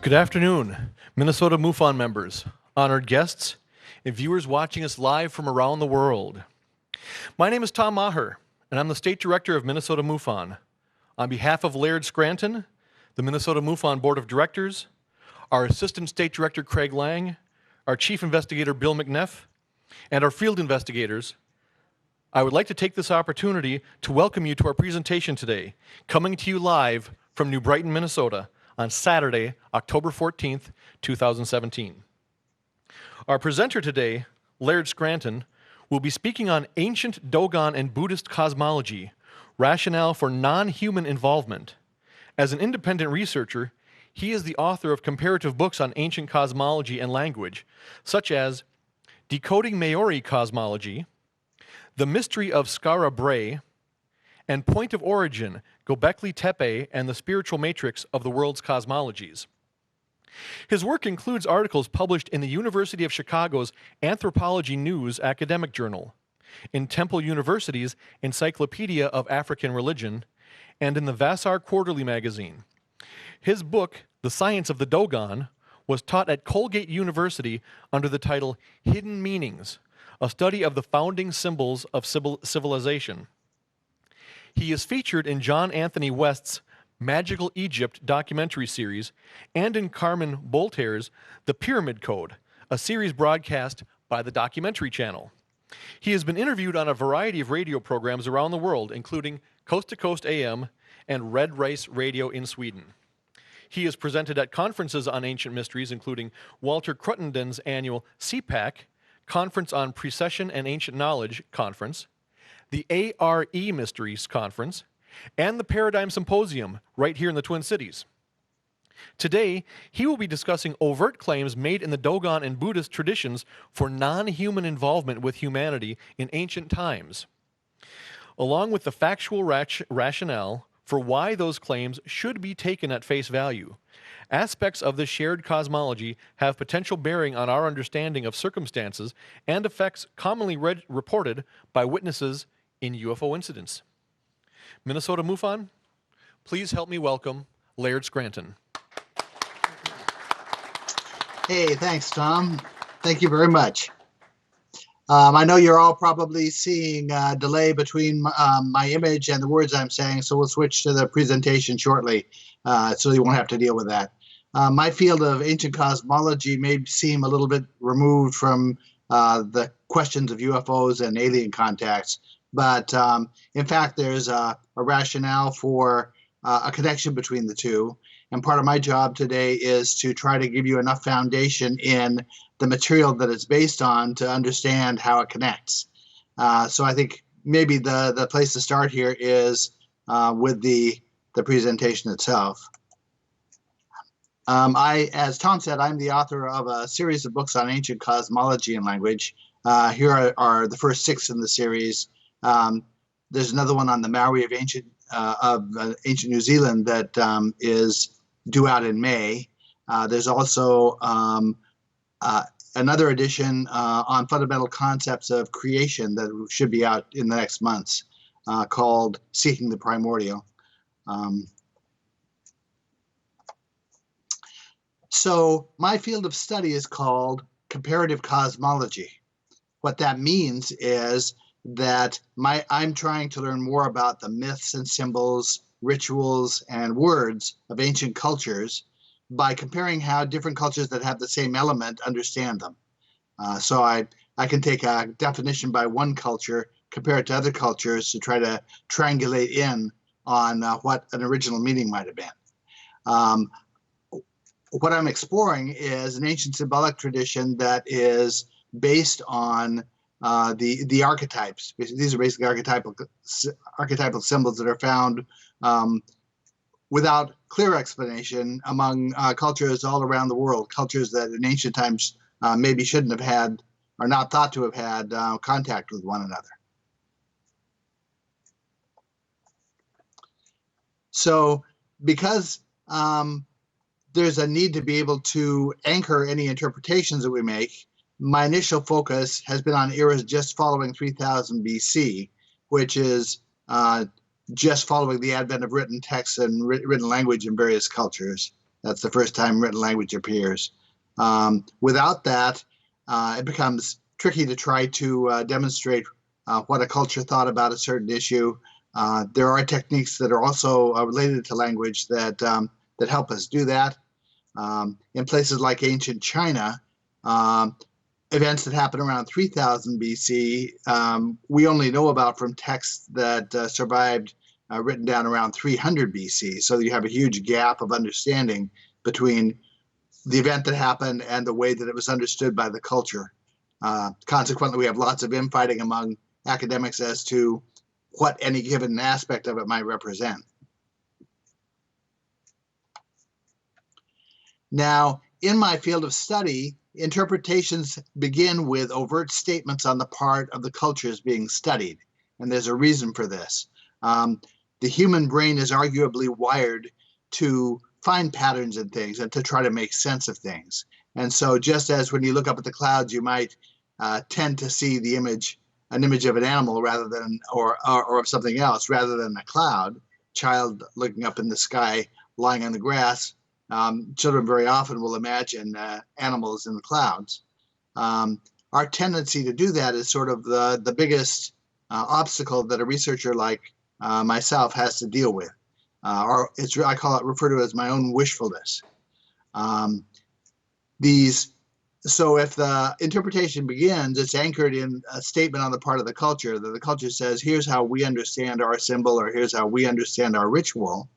Good afternoon, Minnesota MUFON members, honored guests, and viewers watching us live from around the world. My name is Tom Maher, and I'm the State Director of Minnesota MUFON. On behalf of Laird Scranton, the Minnesota MUFON Board of Directors, our Assistant State Director Craig Lang, our Chief Investigator Bill McNeff, and our field investigators, I would like to take this opportunity to welcome you to our presentation today, coming to you live from New Brighton, Minnesota, on Saturday, October 14th, 2017. Our presenter today, Laird Scranton, will be speaking on ancient Dogon and Buddhist cosmology, rationale for non-human involvement. As an independent researcher, he is the author of comparative books on ancient cosmology and language, such as Decoding Maori Cosmology, The Mystery of Skara Brae, and Point of Origin, Göbekli Tepe and the Spiritual Matrix of the World's Cosmologies. His work includes articles published in the University of Chicago's Anthropology News academic journal, in Temple University's Encyclopedia of African Religion, and in the Vassar Quarterly magazine. His book, The Science of the Dogon, was taught at Colgate University under the title Hidden Meanings, a study of the founding symbols of civilization. He is featured in John Anthony West's Magical Egypt documentary series and in Carmen Boltaire's The Pyramid Code, a series broadcast by the Documentary Channel. He has been interviewed on a variety of radio programs around the world, including Coast to Coast AM and Red Rice Radio in Sweden. He is presented at conferences on ancient mysteries, including Walter Cruttenden's annual CPAC, Conference on Precession and Ancient Knowledge Conference, the ARE Mysteries Conference, and the Paradigm Symposium right here in the Twin Cities. Today, he will be discussing overt claims made in the Dogon and Buddhist traditions for non-human involvement with humanity in ancient times, along with the factual rationale for why those claims should be taken at face value. Aspects of this shared cosmology have potential bearing on our understanding of circumstances and effects commonly reported by witnesses in UFO incidents. Minnesota MUFON, please help me welcome Laird Scranton. Hey, thanks, Tom. Thank you very much. I know you're all probably seeing a delay between my image and the words I'm saying, so we'll switch to the presentation shortly, so you won't have to deal with that. My field of ancient cosmology may seem a little bit removed from the questions of UFOs and alien contacts, but in fact, there's a rationale for a connection between the two. And part of my job today is to try to give you enough foundation in the material that it's based on to understand how it connects. So I think maybe the place to start here is with the presentation itself. As Tom said, I'm the author of a series of books on ancient cosmology and language. Here are the first 6 in the series. There's another one on the Maori of ancient New Zealand that is due out in May. There's also another edition on fundamental concepts of creation that should be out in the next months, called Seeking the Primordial. So my field of study is called comparative cosmology. What that means is that I'm trying to learn more about the myths and symbols, rituals, and words of ancient cultures by comparing how different cultures that have the same element understand them. So I can take a definition by one culture, compare it to other cultures to try to triangulate in on what an original meaning might have been. What I'm exploring is an ancient symbolic tradition that is based on the archetypes. These are basically archetypal symbols that are found without clear explanation among cultures all around the world, cultures that in ancient times maybe shouldn't have had, or not thought to have had, contact with one another. So because there's a need to be able to anchor any interpretations that we make, my initial focus has been on eras just following 3000 BC, which is just following the advent of written texts and written language in various cultures. That's the first time written language appears. Without that, it becomes tricky to try to demonstrate what a culture thought about a certain issue. There are techniques that are also related to language that help us do that. In places like ancient China, events that happened around 3000 BC, we only know about from texts that survived written down around 300 BC. So you have a huge gap of understanding between the event that happened and the way that it was understood by the culture. Consequently, we have lots of infighting among academics as to what any given aspect of it might represent. Now, in my field of study, interpretations begin with overt statements on the part of the cultures being studied, and there's a reason for this. The human brain is arguably wired to find patterns in things and to try to make sense of things. And so just as when you look up at the clouds, you might tend to see an image of an animal rather than, or of something else rather than a cloud, child looking up in the sky, lying on the grass, children very often will imagine animals in the clouds. Our tendency to do that is sort of the biggest obstacle that a researcher like myself has to deal with. I refer to it as my own wishfulness. So if the interpretation begins, it's anchored in a statement on the part of the culture that the culture says, here's how we understand our symbol, or here's how we understand our ritual.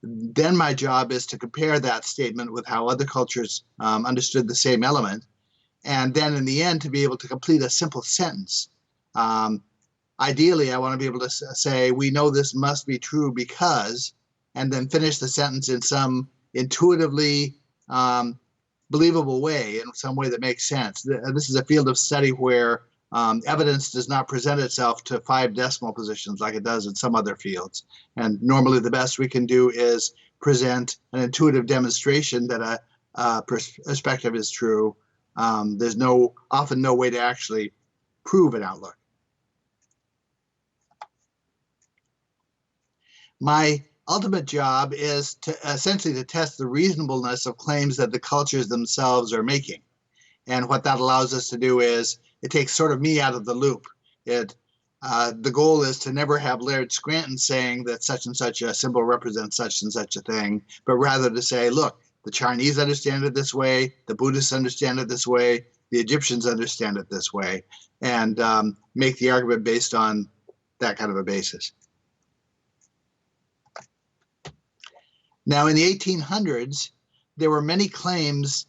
Then my job is to compare that statement with how other cultures understood the same element, and then in the end to be able to complete a simple sentence. Ideally, I want to be able to say, we know this must be true because, and then finish the sentence in some intuitively believable way, in some way that makes sense. This is a field of study where evidence does not present itself to 5 decimal positions like it does in some other fields. And normally the best we can do is present an intuitive demonstration that a perspective is true. There's often no way to actually prove an outlook. My ultimate job is to essentially to test the reasonableness of claims that the cultures themselves are making. And what that allows us to do is it takes sort of me out of the loop. The goal is to never have Laird Scranton saying that such and such a symbol represents such and such a thing, but rather to say, look, the Chinese understand it this way, the Buddhists understand it this way, the Egyptians understand it this way, and make the argument based on that kind of a basis. Now, in the 1800s, there were many claims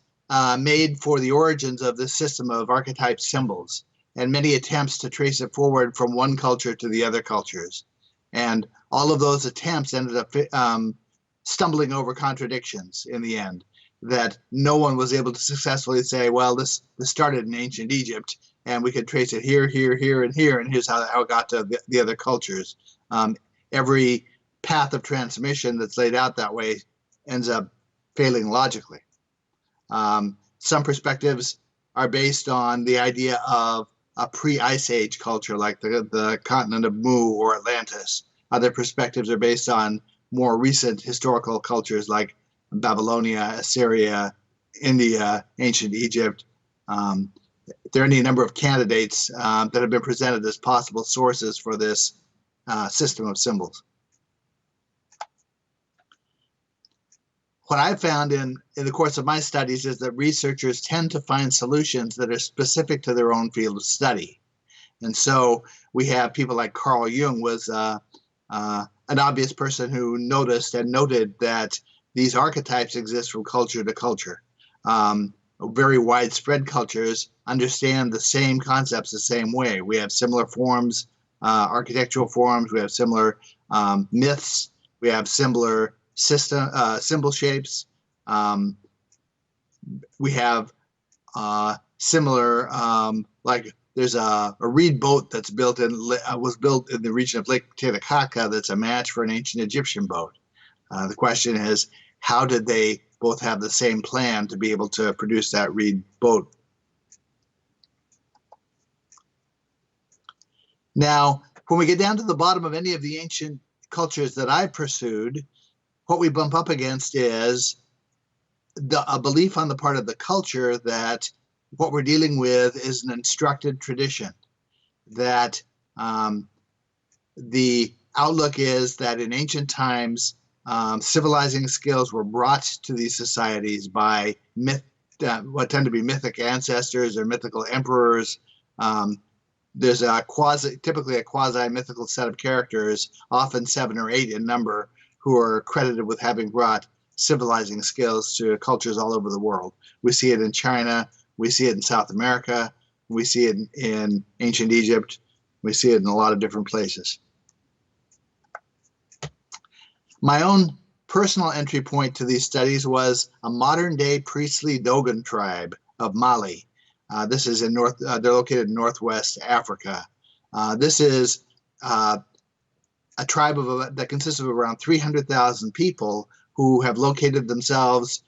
made for the origins of this system of archetype symbols, and many attempts to trace it forward from one culture to the other cultures. And all of those attempts ended up stumbling over contradictions in the end, that no one was able to successfully say, well, this started in ancient Egypt, and we could trace it here, here, here, and here, and here's how it got to the other cultures. Every path of transmission that's laid out that way ends up failing logically. Some perspectives are based on the idea of a pre-Ice Age culture like the continent of Mu or Atlantis. Other perspectives are based on more recent historical cultures like Babylonia, Assyria, India, ancient Egypt. There are any number of candidates that have been presented as possible sources for this system of symbols. What I've found in the course of my studies is that researchers tend to find solutions that are specific to their own field of study. And so we have people like Carl Jung was an obvious person who noticed and noted that these archetypes exist from culture to culture. Very widespread cultures understand the same concepts the same way. We have similar forms, architectural forms, we have similar myths, we have similar symbol shapes. We have similar, like there's a reed boat that's was built in the region of Lake Titicaca that's a match for an ancient Egyptian boat. The question is, how did they both have the same plan to be able to produce that reed boat? Now, when we get down to the bottom of any of the ancient cultures that I've pursued, what we bump up against is a belief on the part of the culture that what we're dealing with is an instructed tradition, that the outlook is that in ancient times, civilizing skills were brought to these societies by what tend to be mythic ancestors or mythical emperors. There's typically a quasi-mythical set of characters, often 7 or 8 in number, who are credited with having brought civilizing skills to cultures all over the world. We see it in China, we see it in South America, we see it in ancient Egypt, we see it in a lot of different places. My own personal entry point to these studies was a modern-day priestly Dogon tribe of Mali. This is in they're located in Northwest Africa. This is a tribe that consists of around 300,000 people who have located themselves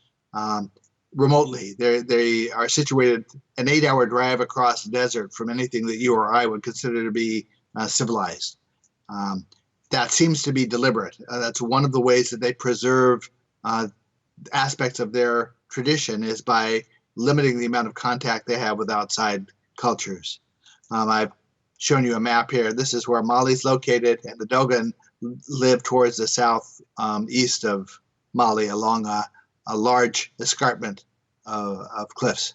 remotely. They are situated an 8-hour drive across the desert from anything that you or I would consider to be civilized. That seems to be deliberate. That's one of the ways that they preserve aspects of their tradition, is by limiting the amount of contact they have with outside cultures. I've shown you a map here. This is where Mali's located, and the Dogon live towards the south east of Mali along a large escarpment of cliffs.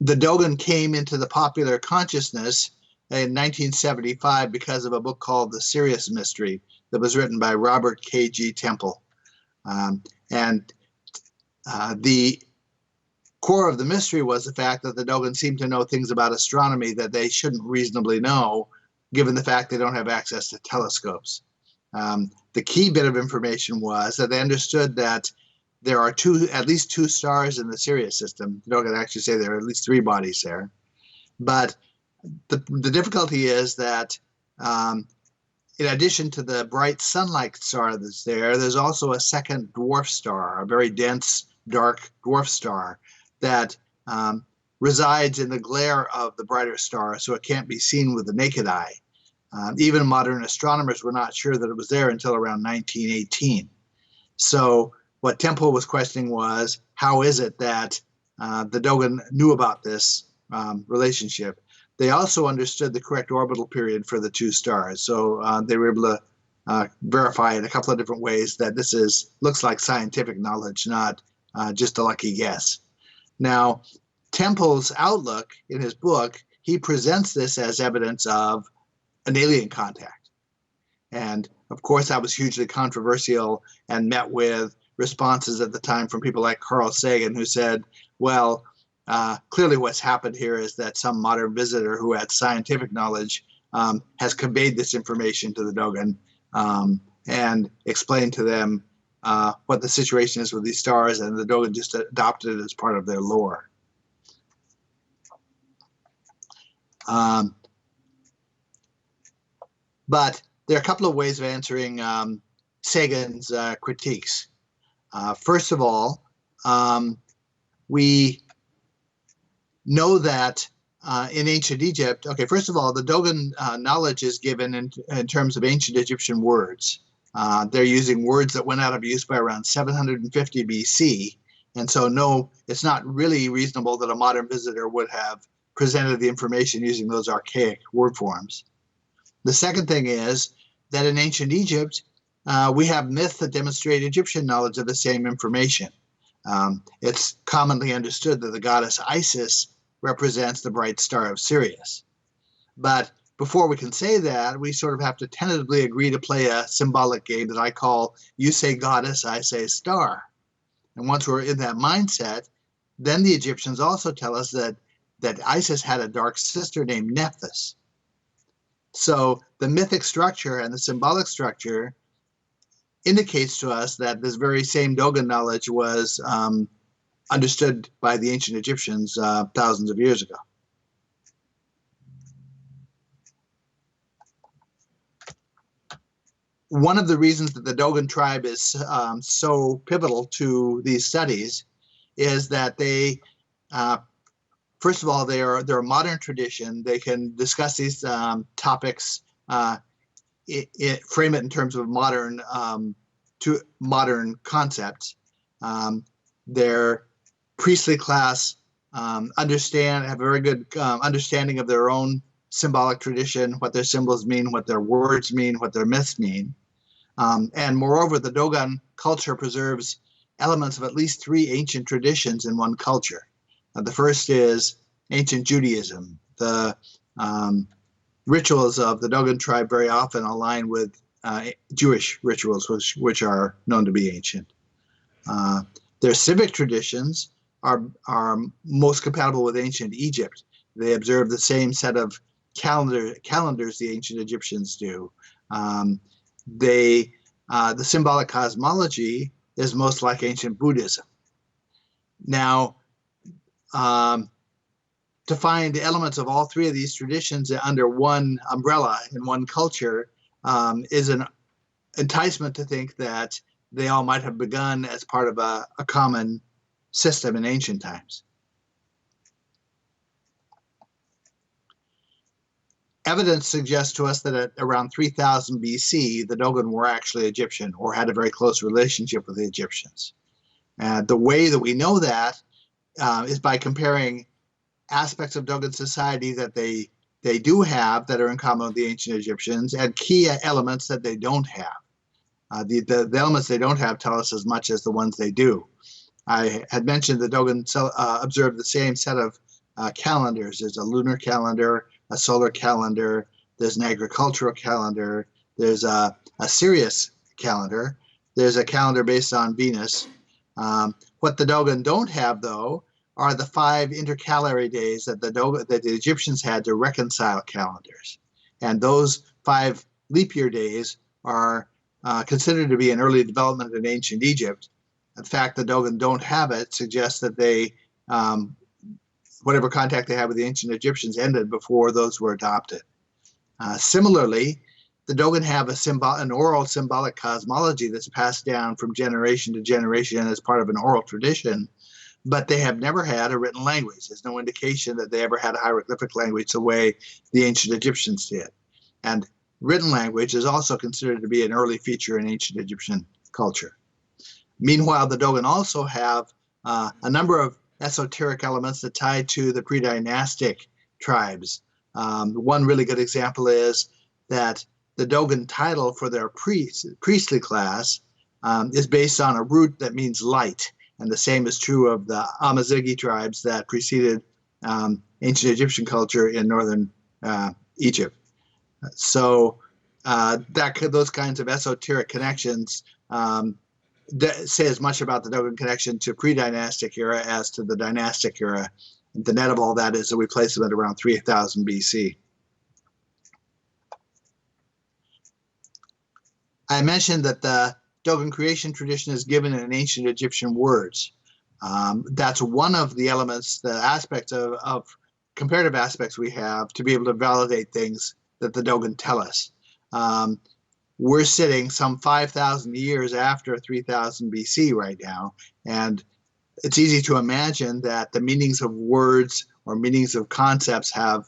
The Dogon came into the popular consciousness in 1975 because of a book called The Sirius Mystery that was written by Robert K.G. Temple. The core of the mystery was the fact that the Dogon seemed to know things about astronomy that they shouldn't reasonably know, given the fact they don't have access to telescopes. The key bit of information was that they understood that there are at least two stars in the Sirius system. The Dogon actually say there are at least 3 bodies there. But the difficulty is that in addition to the bright sun-like star that's there, there's also a second dwarf star, a very dense, dark dwarf star that resides in the glare of the brighter star, so it can't be seen with the naked eye. Even modern astronomers were not sure that it was there until around 1918. So what Temple was questioning was, how is it that the Dogon knew about this relationship? They also understood the correct orbital period for the 2 stars, so they were able to verify in a couple of different ways that this looks like scientific knowledge, not just a lucky guess. Now, Temple's outlook in his book, he presents this as evidence of an alien contact. And of course, that was hugely controversial and met with responses at the time from people like Carl Sagan, who said, well, clearly what's happened here is that some modern visitor who had scientific knowledge has conveyed this information to the Dogon and explained to them what the situation is with these stars, and the Dogon just adopted it as part of their lore. But there are a couple of ways of answering Sagan's critiques. First of all, we know that in ancient Egypt, okay, first of all, the Dogon knowledge is given in terms of ancient Egyptian words. They're using words that went out of use by around 750 BC. And so, no, it's not really reasonable that a modern visitor would have presented the information using those archaic word forms. The second thing is that in ancient Egypt, we have myths that demonstrate Egyptian knowledge of the same information. It's commonly understood that the goddess Isis represents the bright star of Sirius. But before we can say that, we sort of have to tentatively agree to play a symbolic game that I call you say goddess, I say star. And once we're in that mindset, then the Egyptians also tell us that Isis had a dark sister named Nephthys. So the mythic structure and the symbolic structure indicates to us that this very same Dogon knowledge was understood by the ancient Egyptians thousands of years ago. One of the reasons that the Dogon tribe is so pivotal to these studies is that they, first of all, they're a modern tradition. They can discuss these topics frame it in terms of modern concepts. Their priestly class have a very good understanding of their own symbolic tradition, what their symbols mean, what their words mean, what their myths mean. And moreover, the Dogon culture preserves elements of at least 3 ancient traditions in one culture. The first is ancient Judaism. The rituals of the Dogon tribe very often align with Jewish rituals, which are known to be ancient. Their civic traditions are most compatible with ancient Egypt. They observe the same set of calendars the ancient Egyptians do. The symbolic cosmology is most like ancient Buddhism. Now, to find elements of all 3 of these traditions under one umbrella in one culture is an enticement to think that they all might have begun as part of a common system in ancient times. Evidence suggests to us that at around 3000 BC, the Dogon were actually Egyptian or had a very close relationship with the Egyptians. The way that we know that is by comparing aspects of Dogon society that they do have that are in common with the ancient Egyptians and key elements that they don't have. The elements they don't have tell us as much as the ones they do. I had mentioned the Dogon observed the same set of calendars. There's a lunar calendar, a solar calendar, there's an agricultural calendar, there's a Sirius calendar, there's a calendar based on Venus. What the Dogon don't have, though, are the 5 intercalary days that the Egyptians had to reconcile calendars. And those 5 leap year days are considered to be an early development in ancient Egypt. The fact the Dogon don't have it suggests that they, whatever contact they had with the ancient Egyptians ended before those were adopted. Similarly, the Dogon have an oral symbolic cosmology that's passed down from generation to generation as part of an oral tradition, but they have never had a written language. There's no indication that they ever had a hieroglyphic language the way the ancient Egyptians did. And written language is also considered to be an early feature in ancient Egyptian culture. Meanwhile, the Dogon also have a number of esoteric elements that tie to the pre-dynastic tribes. One really good example is that the Dogon title for their priestly class is based on a root that means light. And the same is true of the Amazighi tribes that preceded ancient Egyptian culture in northern Egypt. So those kinds of esoteric connections say as much about the Dogon connection to pre-dynastic era as to the dynastic era. And the net of all that is that we place them at around 3000 BC. I mentioned that the Dogon creation tradition is given in ancient Egyptian words. That's one of the elements, the aspects of comparative aspects we have to be able to validate things that the Dogon tell us. We're sitting some 5,000 years after 3000 BC right now, and it's easy to imagine that the meanings of words or meanings of concepts have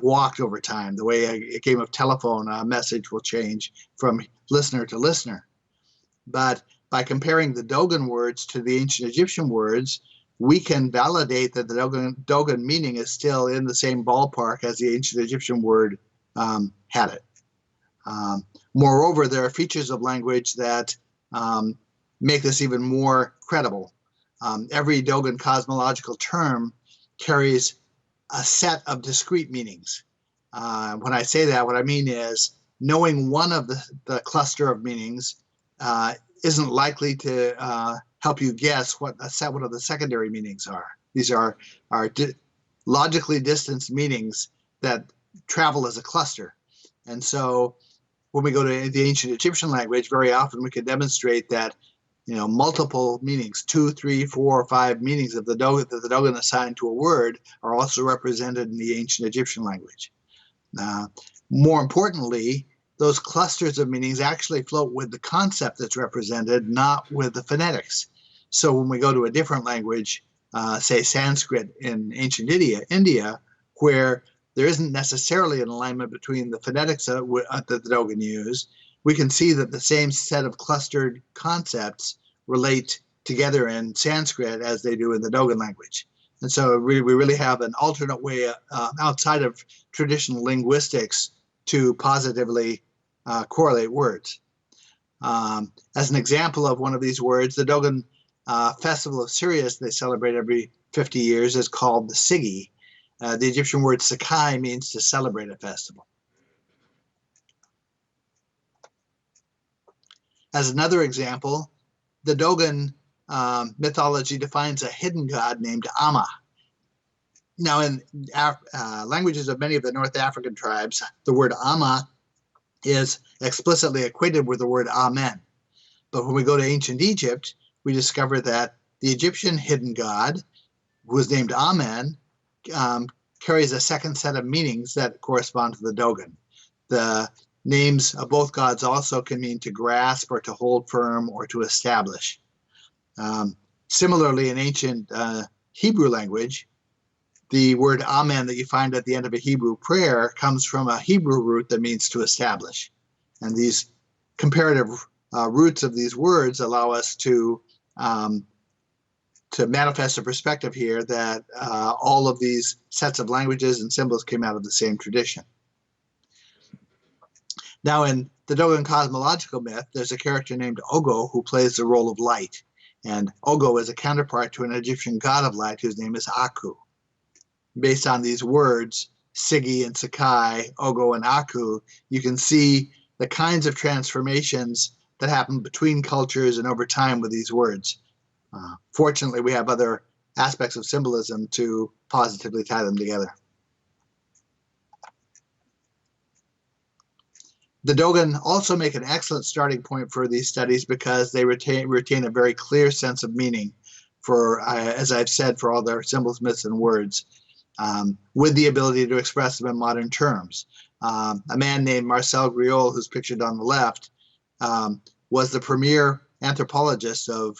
walked over time. The way a game of telephone, a message will change from listener to listener. But by comparing the Dogon words to the ancient Egyptian words, we can validate that the Dogon meaning is still in the same ballpark as the ancient Egyptian word had it. Moreover, there are features of language that make this even more credible. Every Dogon cosmological term carries a set of discrete meanings. When I say that, what I mean is knowing one of the cluster of meanings isn't likely to help you guess what one of the secondary meanings are. These are logically distanced meanings that travel as a cluster. And so when we go to the ancient Egyptian language, very often we can demonstrate that multiple meanings, 2, 3, 4, or 5 meanings of that the Dogon assigned to a word are also represented in the ancient Egyptian language. More importantly, those clusters of meanings actually float with the concept that's represented, not with the phonetics. So when we go to a different language, say Sanskrit in ancient India, where there isn't necessarily an alignment between the phonetics that the Dogon use, we can see that the same set of clustered concepts relate together in Sanskrit as they do in the Dogon language. And so we really have an alternate way outside of traditional linguistics to positively correlate words. As an example of one of these words, the Dogon festival of Sirius they celebrate every 50 years is called the Sigi. The Egyptian word Sakai means to celebrate a festival. As another example, the Dogon mythology defines a hidden god named Amma. Now, in languages of many of the North African tribes, the word Amma is explicitly equated with the word Amen. But when we go to ancient Egypt, we discover that the Egyptian hidden god, who is named Amen, carries a second set of meanings that correspond to the Dogon. The names of both gods also can mean to grasp or to hold firm or to establish. Similarly, in ancient Hebrew language, the word Amen that you find at the end of a Hebrew prayer comes from a Hebrew root that means to establish. And these comparative roots of these words allow us to manifest a perspective here that all of these sets of languages and symbols came out of the same tradition. Now, in the Dogon cosmological myth, there's a character named Ogo who plays the role of light. And Ogo is a counterpart to an Egyptian god of light whose name is Aku. Based on these words, Sigi and Sakai, Ogo and Aku, you can see the kinds of transformations that happen between cultures and over time with these words. Fortunately, we have other aspects of symbolism to positively tie them together. The Dogon also make an excellent starting point for these studies because they retain a very clear sense of meaning for, as I've said, for all their symbols, myths, and words, with the ability to express them in modern terms. A man named Marcel Griol, who's pictured on the left, was the premier anthropologist of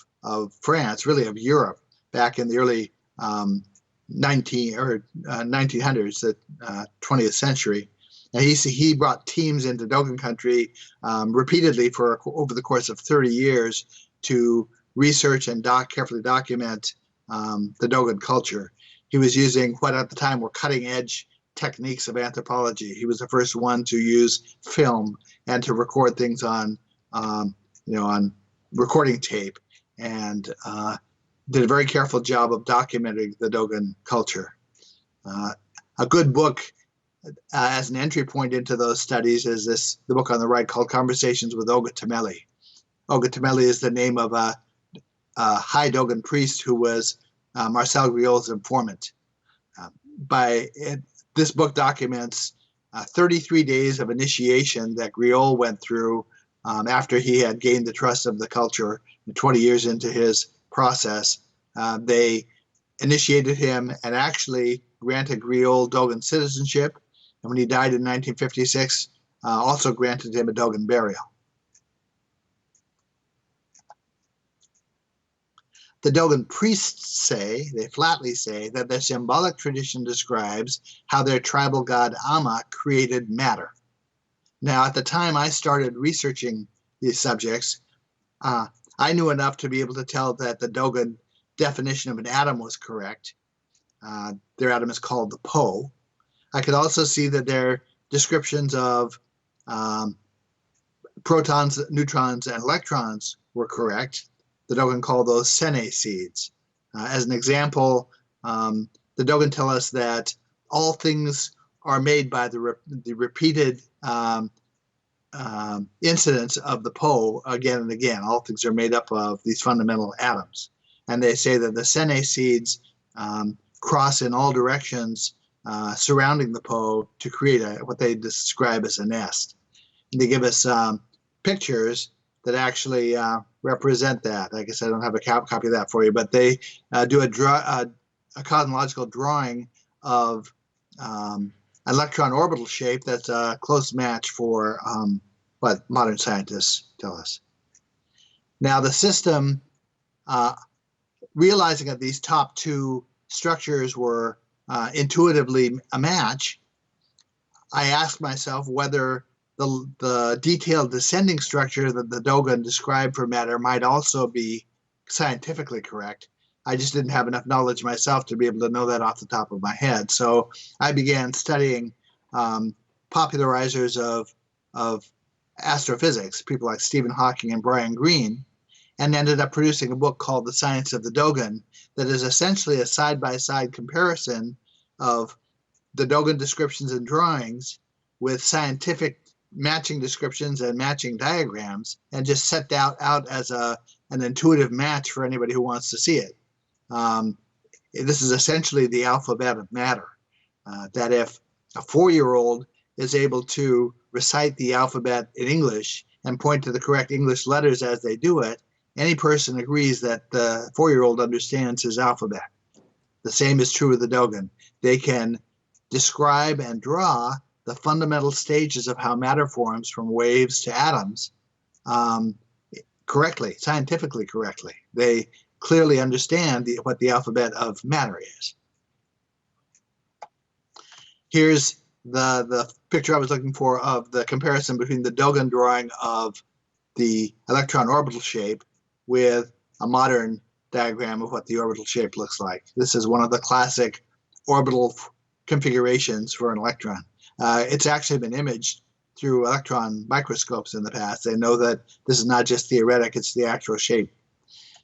France, really of Europe, back in the early 1900s, the 20th century. And he brought teams into Dogon country repeatedly for over the course of 30 years to research and carefully document the Dogon culture. He was using what at the time were cutting-edge techniques of anthropology. He was the first one to use film and to record things on recording tape, and did a very careful job of documenting the Dogon culture. A good book as an entry point into those studies is the book on the right called Conversations with Oga Temmeli. Oga Temmeli is the name of a high Dogon priest who was Marcel Griol's informant. This book documents 33 days of initiation that Griol went through after he had gained the trust of the culture. 20 years into his process, they initiated him and actually granted Griol Dogon citizenship. And when he died in 1956, also granted him a Dogon burial. The Dogon priests they flatly say, that their symbolic tradition describes how their tribal god Amma created matter. Now, at the time I started researching these subjects, I knew enough to be able to tell that the Dogon definition of an atom was correct. Their atom is called the Po. I could also see that their descriptions of protons, neutrons, and electrons were correct. The Dogon call those Sene seeds. As an example, the Dogon tell us that all things are made by the repeated incidents of the Po again and again. All things are made up of these fundamental atoms. And they say that the Sene seeds cross in all directions surrounding the Po to create what they describe as a nest. And they give us pictures that actually represent that. I guess I don't have a copy of that for you, but they do a cosmological drawing of electron orbital shape that's a close match for what modern scientists tell us. Now, the system, realizing that these top two structures were intuitively a match, I asked myself whether the detailed descending structure that the Dogon described for matter might also be scientifically correct. I just didn't have enough knowledge myself to be able to know that off the top of my head. So I began studying popularizers of astrophysics, people like Stephen Hawking and Brian Greene, and ended up producing a book called The Science of the Dogon that is essentially a side-by-side comparison of the Dogon descriptions and drawings with scientific matching descriptions and matching diagrams, and just set out as an intuitive match for anybody who wants to see it. This is essentially the alphabet of matter, that if a 4-year-old is able to recite the alphabet in English and point to the correct English letters as they do it, any person agrees that the 4-year-old understands his alphabet. The same is true with the Dogon. They can describe and draw the fundamental stages of how matter forms from waves to atoms correctly, scientifically correctly. They clearly understand what the alphabet of matter is. Here's the picture I was looking for of the comparison between the Dogon drawing of the electron orbital shape with a modern diagram of what the orbital shape looks like. This is one of the classic orbital configurations for an electron. It's actually been imaged through electron microscopes in the past. They know that this is not just theoretic, it's the actual shape.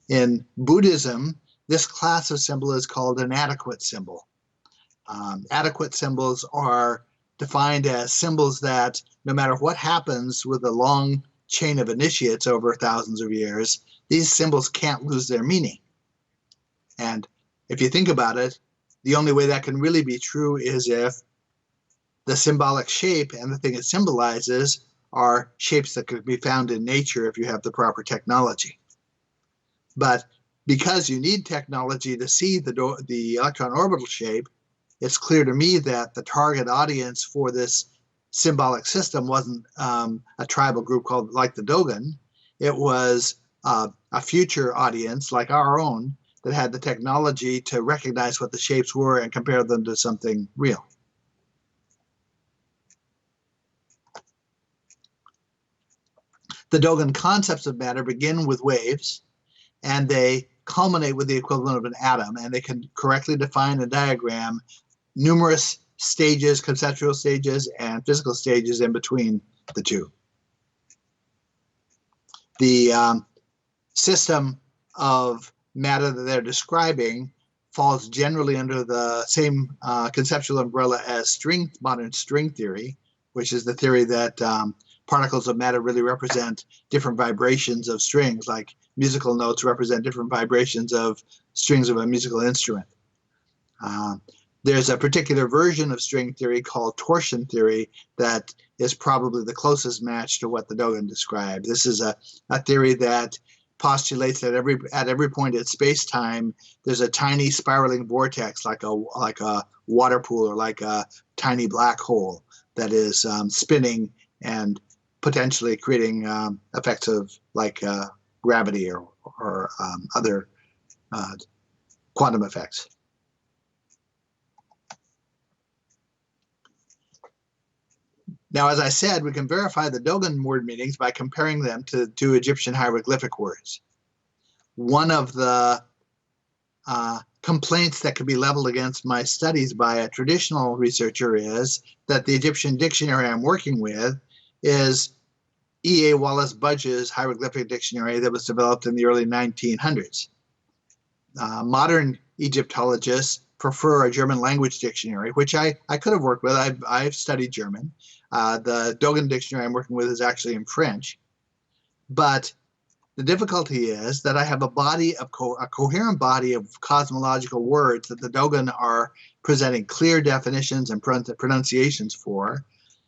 In Buddhism, this class of symbol is called an adequate symbol. Adequate symbols are defined as symbols that no matter what happens with a long chain of initiates over thousands of years, these symbols can't lose their meaning. And if you think about it, the only way that can really be true is if the symbolic shape and the thing it symbolizes are shapes that could be found in nature if you have the proper technology. But because you need technology to see the electron orbital shape, it's clear to me that the target audience for this symbolic system wasn't a tribal group called like the Dogon. It was a future audience like our own that had the technology to recognize what the shapes were and compare them to something real. The Dogon concepts of matter begin with waves, and they culminate with the equivalent of an atom, and they can correctly define and diagram numerous stages, conceptual stages, and physical stages in between the two. The system of matter that they're describing falls generally under the same conceptual umbrella as modern string theory, which is the theory that particles of matter really represent different vibrations of strings, like musical notes represent different vibrations of strings of a musical instrument. There's a particular version of string theory called torsion theory that is probably the closest match to what the Dogon described. This is a theory that postulates that at every point in space-time, there's a tiny spiraling vortex like a water pool or like a tiny black hole that is spinning and potentially creating effects of like gravity or other quantum effects. Now, as I said, we can verify the Dogon word meanings by comparing them to two Egyptian hieroglyphic words. One of the complaints that could be leveled against my studies by a traditional researcher is that the Egyptian dictionary I'm working with is E.A. Wallace Budge's hieroglyphic dictionary that was developed in the early 1900s. Modern Egyptologists prefer a German language dictionary, which I could have worked with. I've studied German. The Dogon dictionary I'm working with is actually in French. But the difficulty is that I have a coherent body of cosmological words that the Dogon are presenting clear definitions and pronunciations for,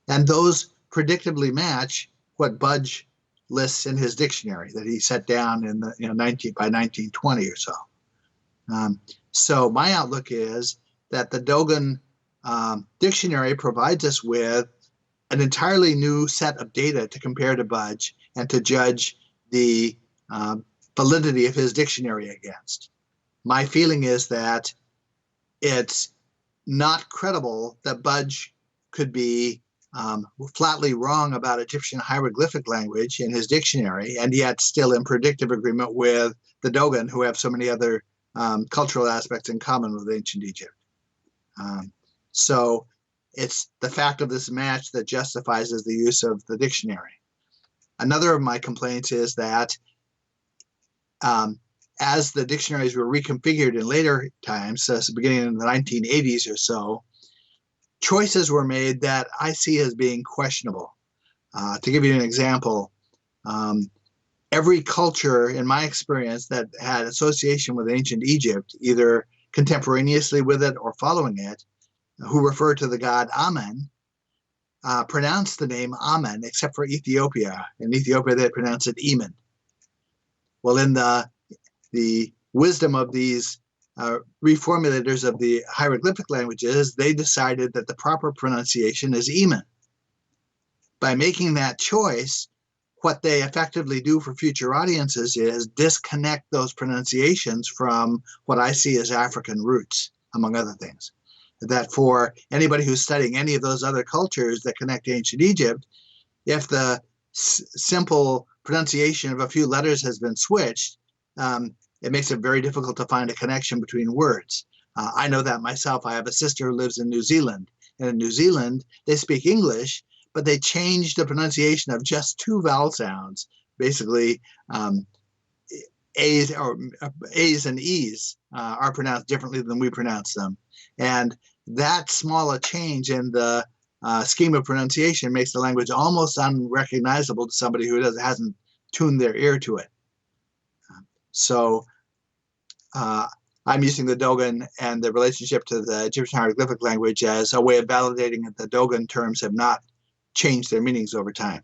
and those predictably match what Budge lists in his dictionary that he set down in the by 1920 or so. So my outlook is that the Dogon dictionary provides us with an entirely new set of data to compare to Budge and to judge the validity of his dictionary against. My feeling is that it's not credible that Budge could be flatly wrong about Egyptian hieroglyphic language in his dictionary, and yet still in predictive agreement with the Dogon, who have so many other cultural aspects in common with ancient Egypt. So it's the fact of this match that justifies the use of the dictionary. Another of my complaints is that as the dictionaries were reconfigured in later times, so beginning in the 1980s or so, choices were made that I see as being questionable. To give you an example, every culture, in my experience, that had association with ancient Egypt, either contemporaneously with it or following it, who referred to the god Amen, pronounced the name Amen, except for Ethiopia. In Ethiopia, they pronounce it Eamon. Well, in the wisdom of these reformulators of the hieroglyphic languages, they decided that the proper pronunciation is Eamon. By making that choice, what they effectively do for future audiences is disconnect those pronunciations from what I see as African roots, among other things. That for anybody who's studying any of those other cultures that connect to ancient Egypt, if the simple pronunciation of a few letters has been switched, it makes it very difficult to find a connection between words. I know that myself. I have a sister who lives in New Zealand. And in New Zealand, they speak English, but they changed the pronunciation of just two vowel sounds. Basically, A's and E's are pronounced differently than we pronounce them. And that small a change in the scheme of pronunciation makes the language almost unrecognizable to somebody who hasn't tuned their ear to it. So I'm using the Dogon and the relationship to the Egyptian hieroglyphic language as a way of validating that the Dogon terms have not changed their meanings over time.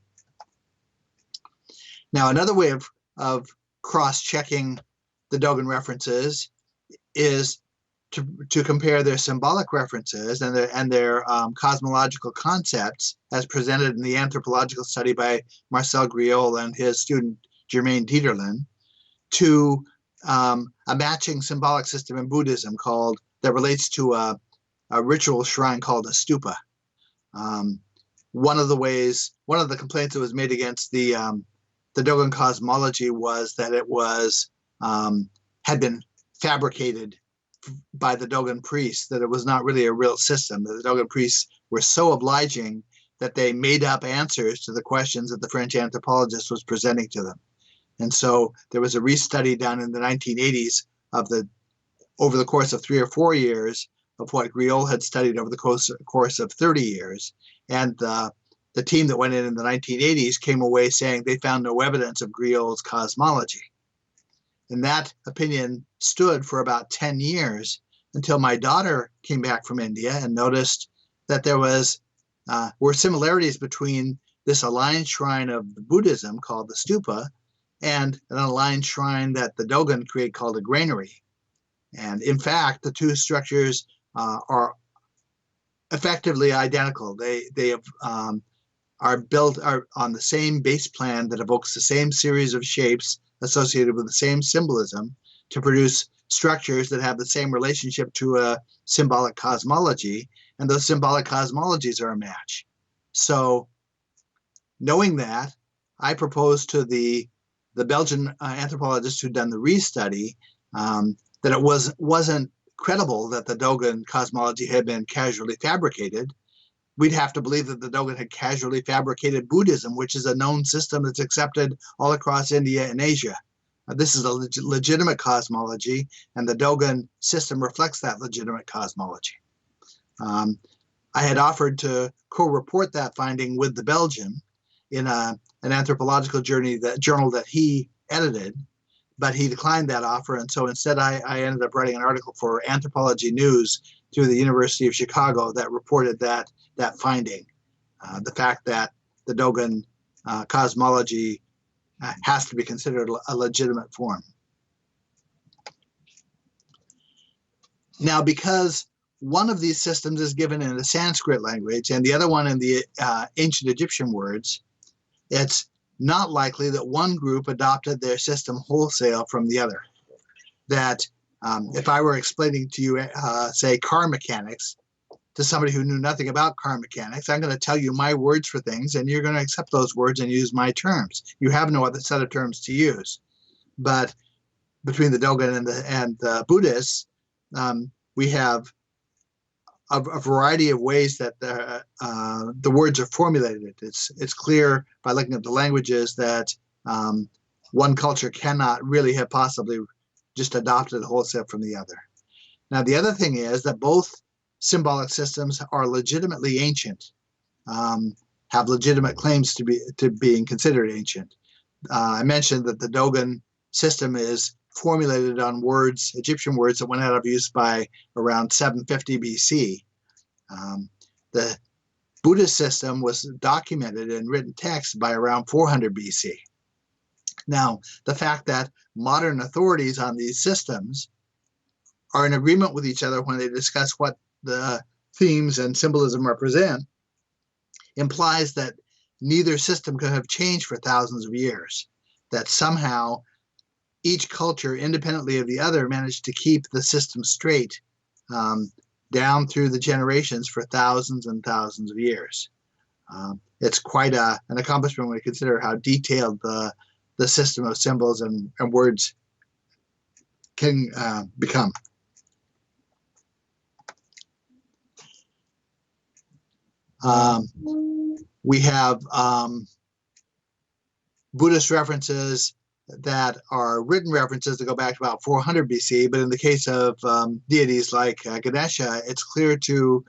Now, another way of cross-checking the Dogon references is to compare their symbolic references and their cosmological concepts as presented in the anthropological study by Marcel Griol and his student Germaine Dieterlen to a matching symbolic system in Buddhism that relates to a ritual shrine called a stupa. One of the complaints that was made against the Dogon cosmology was that it had been fabricated by the Dogon priests, that it was not really a real system. The Dogon priests were so obliging that they made up answers to the questions that the French anthropologist was presenting to them. And so there was a restudy done in the 1980s over the course of 3 or 4 years of what Griol had studied over the course of 30 years. And the team that went in the 1980s came away saying they found no evidence of Griol's cosmology. And that opinion stood for about 10 years until my daughter came back from India and noticed that there were similarities between this aligned shrine of Buddhism called the stupa and an aligned shrine that the Dogon create called a granary. And in fact, the two structures are effectively identical. They are built on the same base plan that evokes the same series of shapes associated with the same symbolism to produce structures that have the same relationship to a symbolic cosmology, and those symbolic cosmologies are a match. So knowing that, I proposed to the Belgian anthropologist who'd done the restudy that it wasn't credible that the Dogon cosmology had been casually fabricated. We'd have to believe that the Dogon had casually fabricated Buddhism, which is a known system that's accepted all across India and Asia. This is a legitimate cosmology, and the Dogon system reflects that legitimate cosmology. I had offered to co-report that finding with the Belgian in an anthropological journal that he edited, but he declined that offer, and so instead I ended up writing an article for Anthropology News through the University of Chicago that reported that finding, the fact that the Dogon cosmology has to be considered a legitimate form. Now, because one of these systems is given in the Sanskrit language and the other one in the ancient Egyptian words, it's not likely that one group adopted their system wholesale from the other. That if I were explaining to you, say, car mechanics, to somebody who knew nothing about car mechanics. I'm going to tell you my words for things, and you're going to accept those words and use my terms. You have no other set of terms to use. But between the Dogon and the Buddhists, we have a variety of ways that the words are formulated. It's clear by looking at the languages that one culture cannot really have possibly just adopted wholesale from the other. Now, the other thing is that both symbolic systems are legitimately ancient, have legitimate claims to being considered ancient. I mentioned that the Dogon system is formulated on words, Egyptian words that went out of use by around 750 BC. The Buddhist system was documented in written text by around 400 BC. Now, the fact that modern authorities on these systems are in agreement with each other when they discuss what the themes and symbolism represent implies that neither system could have changed for thousands of years, that somehow each culture, independently of the other, managed to keep the system straight down through the generations for thousands and thousands of years. It's quite an accomplishment when we consider how detailed the system of symbols and words can become. We have Buddhist references that are written references that go back to about 400 BC, but in the case of deities like Ganesha, it's clear to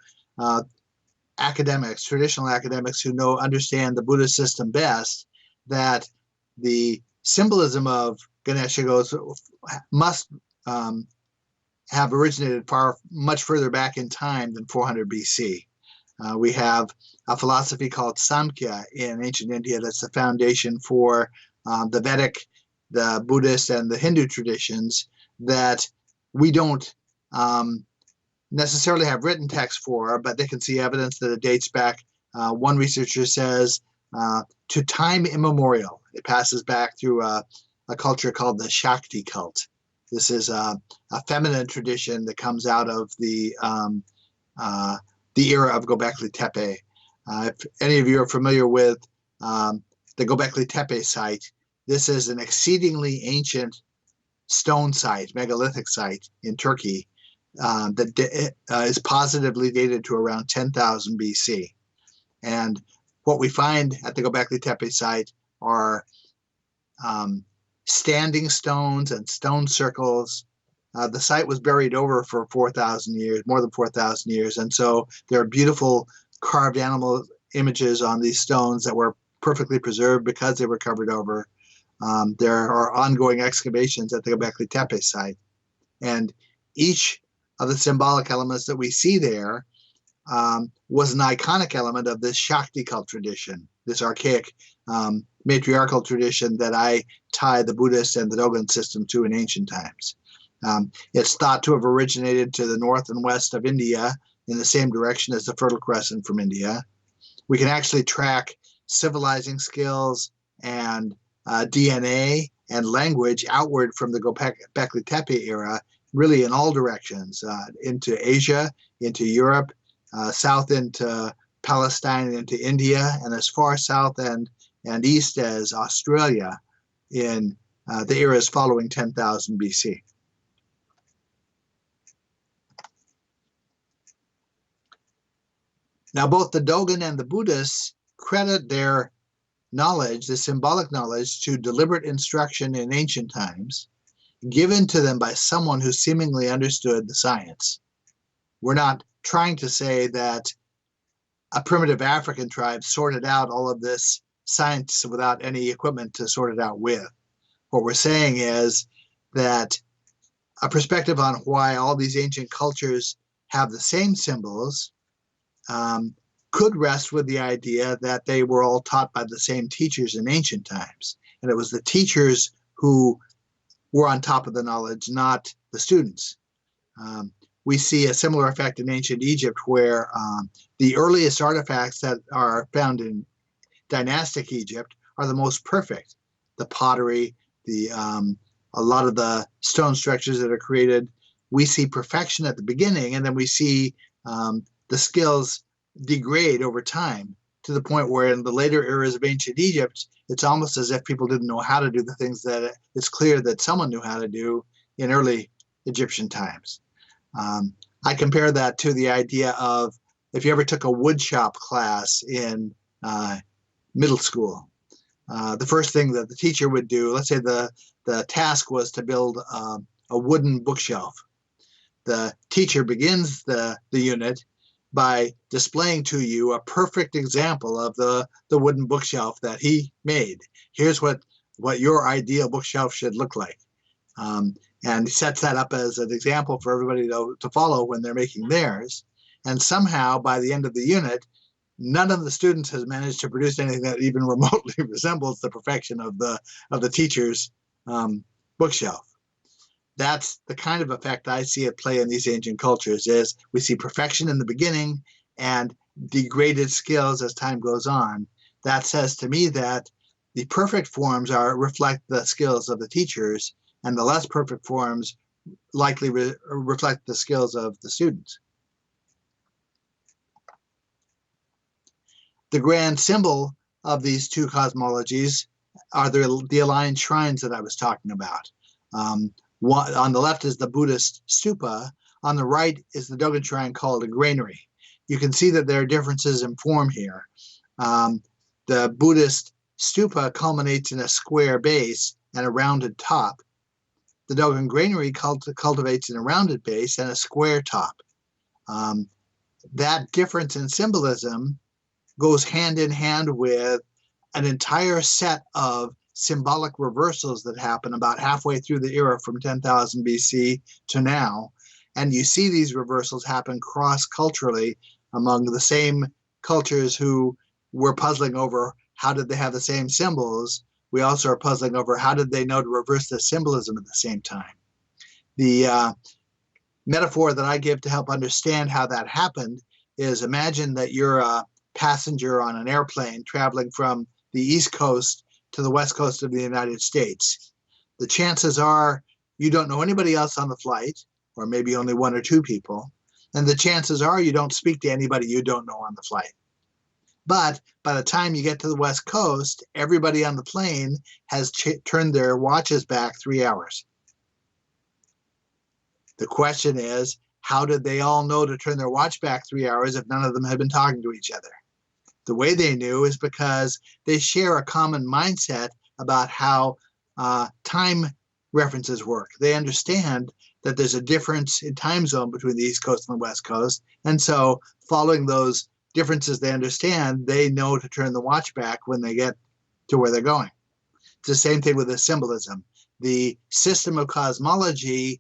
academics, traditional academics who understand the Buddhist system best, that the symbolism of Ganesha must have originated much further back in time than 400 BC. We have a philosophy called Samkhya in ancient India that's the foundation for the Vedic, the Buddhist, and the Hindu traditions that we don't necessarily have written text for, but they can see evidence that it dates back, one researcher says, to time immemorial. It passes back through a culture called the Shakti cult. This is a feminine tradition that comes out of the era of Göbekli Tepe. If any of you are familiar with the Göbekli Tepe site, this is an exceedingly ancient stone site, megalithic site in Turkey that is positively dated to around 10,000 BC. And what we find at the Göbekli Tepe site are standing stones and stone circles. The site was buried over for 4,000 years, more than 4,000 years. And so there are beautiful carved animal images on these stones that were perfectly preserved because they were covered over. There are ongoing excavations at the Göbekli Tepe site. And each of the symbolic elements that we see there was an iconic element of this Shakti cult tradition, this archaic matriarchal tradition that I tie the Buddhist and the Dogon system to in ancient times. It's thought to have originated to the north and west of India in the same direction as the Fertile Crescent from India. We can actually track civilizing skills and DNA and language outward from the Göbekli Tepe era, really in all directions, into Asia, into Europe, south into Palestine, into India, and as far south and east as Australia in the eras following 10,000 BC. Now, both the Dogon and the Buddhists credit their knowledge, the symbolic knowledge, to deliberate instruction in ancient times, given to them by someone who seemingly understood the science. We're not trying to say that a primitive African tribe sorted out all of this science without any equipment to sort it out with. What we're saying is that a perspective on why all these ancient cultures have the same symbols could rest with the idea that they were all taught by the same teachers in ancient times. And it was the teachers who were on top of the knowledge, not the students. We see a similar effect in ancient Egypt, where the earliest artifacts that are found in dynastic Egypt are the most perfect. The pottery, a lot of the stone structures that are created, we see perfection at the beginning, and then we see the skills degrade over time to the point where in the later eras of ancient Egypt, it's almost as if people didn't know how to do the things that it's clear that someone knew how to do in early Egyptian times. I compare that to the idea of if you ever took a woodshop class in middle school. The first thing that the teacher would do, let's say the task was to build a wooden bookshelf. The teacher begins the unit by displaying to you a perfect example of the wooden bookshelf that he made. Here's what your ideal bookshelf should look like. And he sets that up as an example for everybody to follow when they're making theirs. And somehow, by the end of the unit, none of the students has managed to produce anything that even remotely resembles the perfection of the teacher's bookshelf. That's the kind of effect I see at play in these ancient cultures. Is we see perfection in the beginning and degraded skills as time goes on. That says to me that the perfect forms reflect the skills of the teachers, and the less perfect forms likely reflect the skills of the students. The grand symbol of these two cosmologies are the aligned shrines that I was talking about. On the left is the Buddhist stupa. On the right is the Dogon shrine called a granary. You can see that there are differences in form here. The Buddhist stupa culminates in a square base and a rounded top. The Dogon granary cultivates in a rounded base and a square top. That difference in symbolism goes hand in hand with an entire set of symbolic reversals that happen about halfway through the era from 10,000 BC to now. And you see these reversals happen cross-culturally among the same cultures who were puzzling over how did they have the same symbols. We also are puzzling over how did they know to reverse the symbolism at the same time. The metaphor that I give to help understand how that happened is imagine that you're a passenger on an airplane traveling from the East Coast to the West Coast of the United States. The chances are you don't know anybody else on the flight, or maybe only one or two people, and the chances are you don't speak to anybody you don't know on the flight. But by the time you get to the West Coast, everybody on the plane has turned their watches back 3 hours. The question is, how did they all know to turn their watch back 3 hours if none of them had been talking to each other? The way they knew is because they share a common mindset about how time references work. They understand that there's a difference in time zone between the East Coast and the West Coast. And so following those differences they understand, they know to turn the watch back when they get to where they're going. It's the same thing with the symbolism. The system of cosmology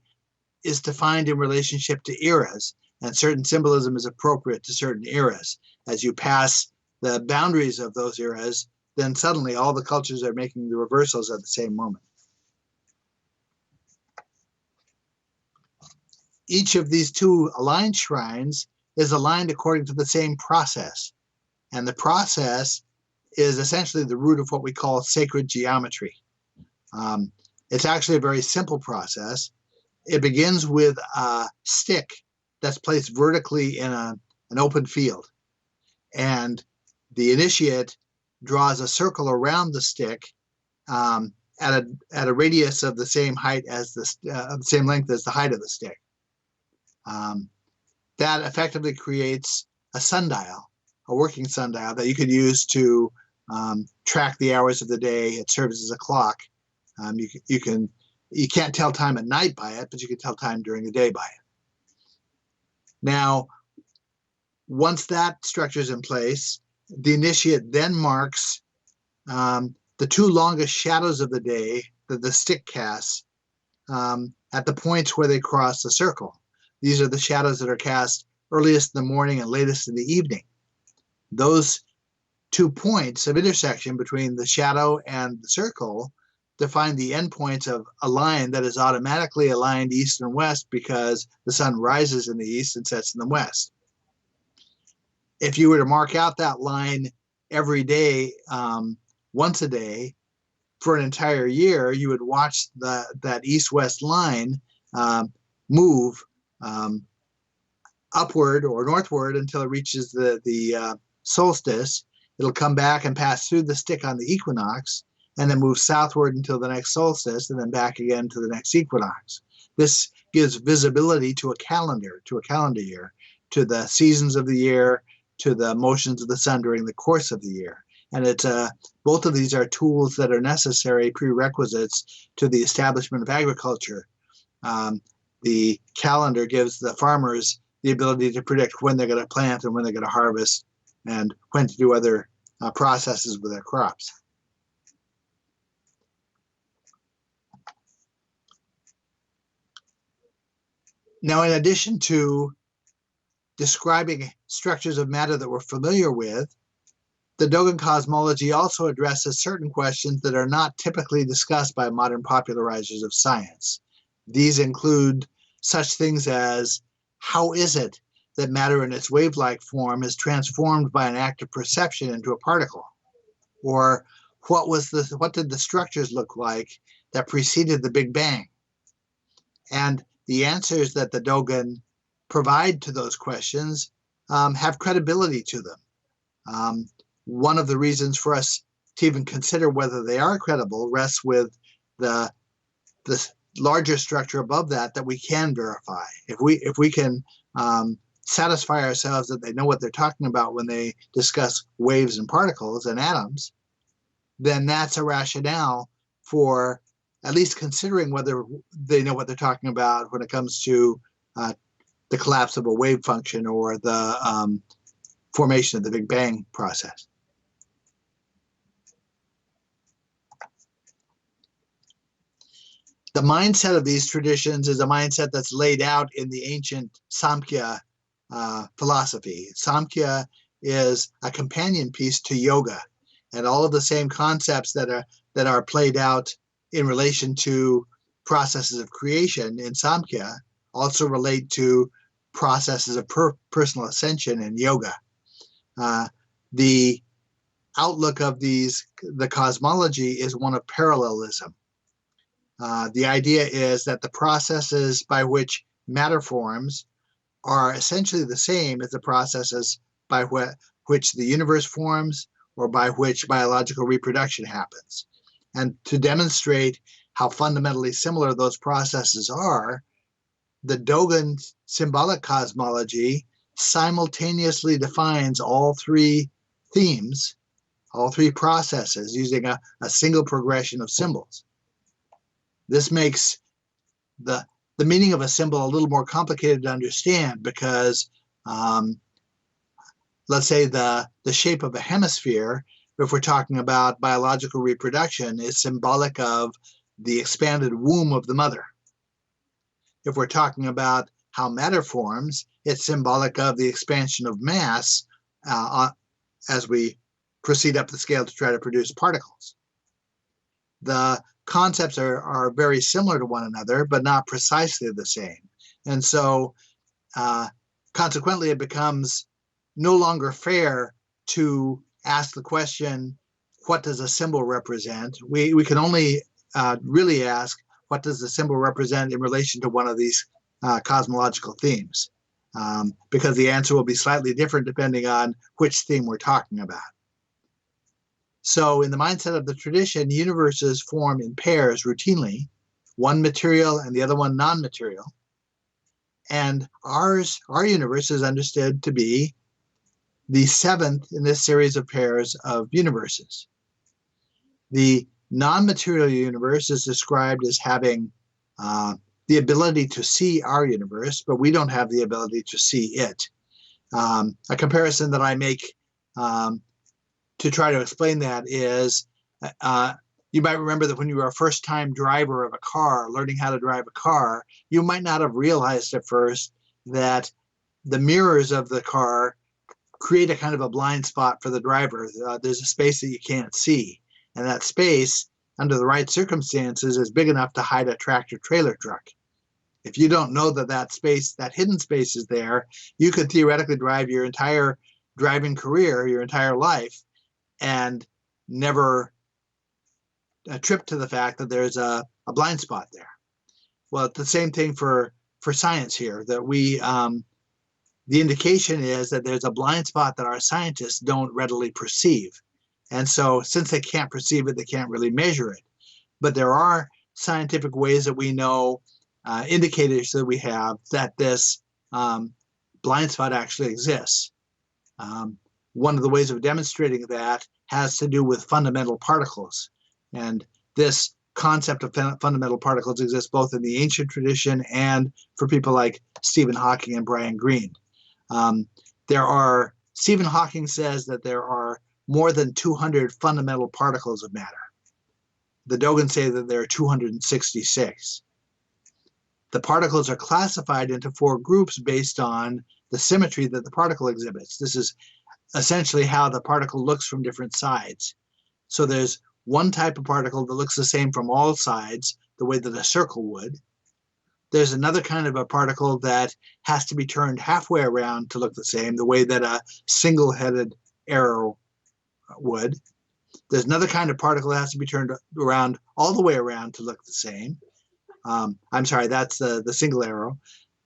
is defined in relationship to eras, and certain symbolism is appropriate to certain eras. As you pass the boundaries of those eras, then suddenly all the cultures are making the reversals at the same moment. Each of these two aligned shrines is aligned according to the same process. And the process is essentially the root of what we call sacred geometry. It's actually a very simple process. It begins with a stick that's placed vertically in an open field. And the initiate draws a circle around the stick at a radius of the same height as the same length as the height of the stick. That effectively creates a sundial, a working sundial that you could use to track the hours of the day. It serves as a clock. You can't tell time at night by it, but you can tell time during the day by it. Now, once that structure is in place, the initiate then marks the two longest shadows of the day that the stick casts at the points where they cross the circle. These are the shadows that are cast earliest in the morning and latest in the evening. Those 2 points of intersection between the shadow and the circle define the endpoints of a line that is automatically aligned east and west because the sun rises in the east and sets in the west. If you were to mark out that line every day, once a day, for an entire year, you would watch that east-west line move upward or northward until it reaches the solstice. It'll come back and pass through the stick on the equinox, and then move southward until the next solstice, and then back again to the next equinox. This gives visibility to a calendar year, to the seasons of the year, to the motions of the sun during the course of the year. And it's both of these are tools that are necessary prerequisites to the establishment of agriculture. The calendar gives the farmers the ability to predict when they're going to plant and when they're going to harvest and when to do other processes with their crops. Now, in addition to describing structures of matter that we're familiar with, the Dogon cosmology also addresses certain questions that are not typically discussed by modern popularizers of science. These include such things as, how is it that matter in its wave-like form is transformed by an act of perception into a particle? Or what did the structures look like that preceded the Big Bang? And the answers that the Dogon provide to those questions have credibility to them. One of the reasons for us to even consider whether they are credible rests with the larger structure above that we can verify. If we can satisfy ourselves that they know what they're talking about when they discuss waves and particles and atoms, then that's a rationale for at least considering whether they know what they're talking about when it comes to the collapse of a wave function or the formation of the Big Bang process. The mindset of these traditions is a mindset that's laid out in the ancient Samkhya philosophy. Samkhya is a companion piece to yoga, and all of the same concepts that are played out in relation to processes of creation in Samkhya also relate to processes of personal ascension in yoga. The outlook of the cosmology is one of parallelism. The idea is that the processes by which matter forms are essentially the same as the processes by which the universe forms or by which biological reproduction happens. And to demonstrate how fundamentally similar those processes are, the Dogon symbolic cosmology simultaneously defines all three themes, all three processes, using a single progression of symbols. This makes the meaning of a symbol a little more complicated to understand because, let's say the shape of a hemisphere, if we're talking about biological reproduction, is symbolic of the expanded womb of the mother. If we're talking about how matter forms, it's symbolic of the expansion of mass as we proceed up the scale to try to produce particles. The concepts are very similar to one another, but not precisely the same. And so consequently, it becomes no longer fair to ask the question, what does a symbol represent? We can only really ask, what does the symbol represent in relation to one of these cosmological themes? Because the answer will be slightly different depending on which theme we're talking about. So in the mindset of the tradition, universes form in pairs routinely, one material and the other one non-material. And our universe is understood to be the seventh in this series of pairs of universes. The non-material universe is described as having the ability to see our universe, but we don't have the ability to see it. A comparison that I make to try to explain that is, you might remember that when you were a first-time driver of a car, learning how to drive a car, you might not have realized at first that the mirrors of the car create a kind of a blind spot for the driver. There's a space that you can't see, and that space, under the right circumstances, is big enough to hide a tractor-trailer truck. If you don't know that space, that hidden space is there, you could theoretically drive your entire driving career, your entire life, and never trip to the fact that there's a blind spot there. Well, it's the same thing for science here, that the indication is that there's a blind spot that our scientists don't readily perceive. And so since they can't perceive it, they can't really measure it. But there are scientific ways that we know, indicators that we have that this blind spot actually exists. One of the ways of demonstrating that has to do with fundamental particles. And this concept of fundamental particles exists both in the ancient tradition and for people like Stephen Hawking and Brian Greene. Stephen Hawking says that there are more than 200 fundamental particles of matter. The Dogon say that there are 266. The particles are classified into 4 groups based on the symmetry that the particle exhibits. This is essentially how the particle looks from different sides. So there's one type of particle that looks the same from all sides, the way that a circle would. There's another kind of a particle that has to be turned halfway around to look the same, the way that a single-headed arrow would. There's another kind of particle that has to be turned around all the way around to look the same. I'm sorry, that's the single arrow.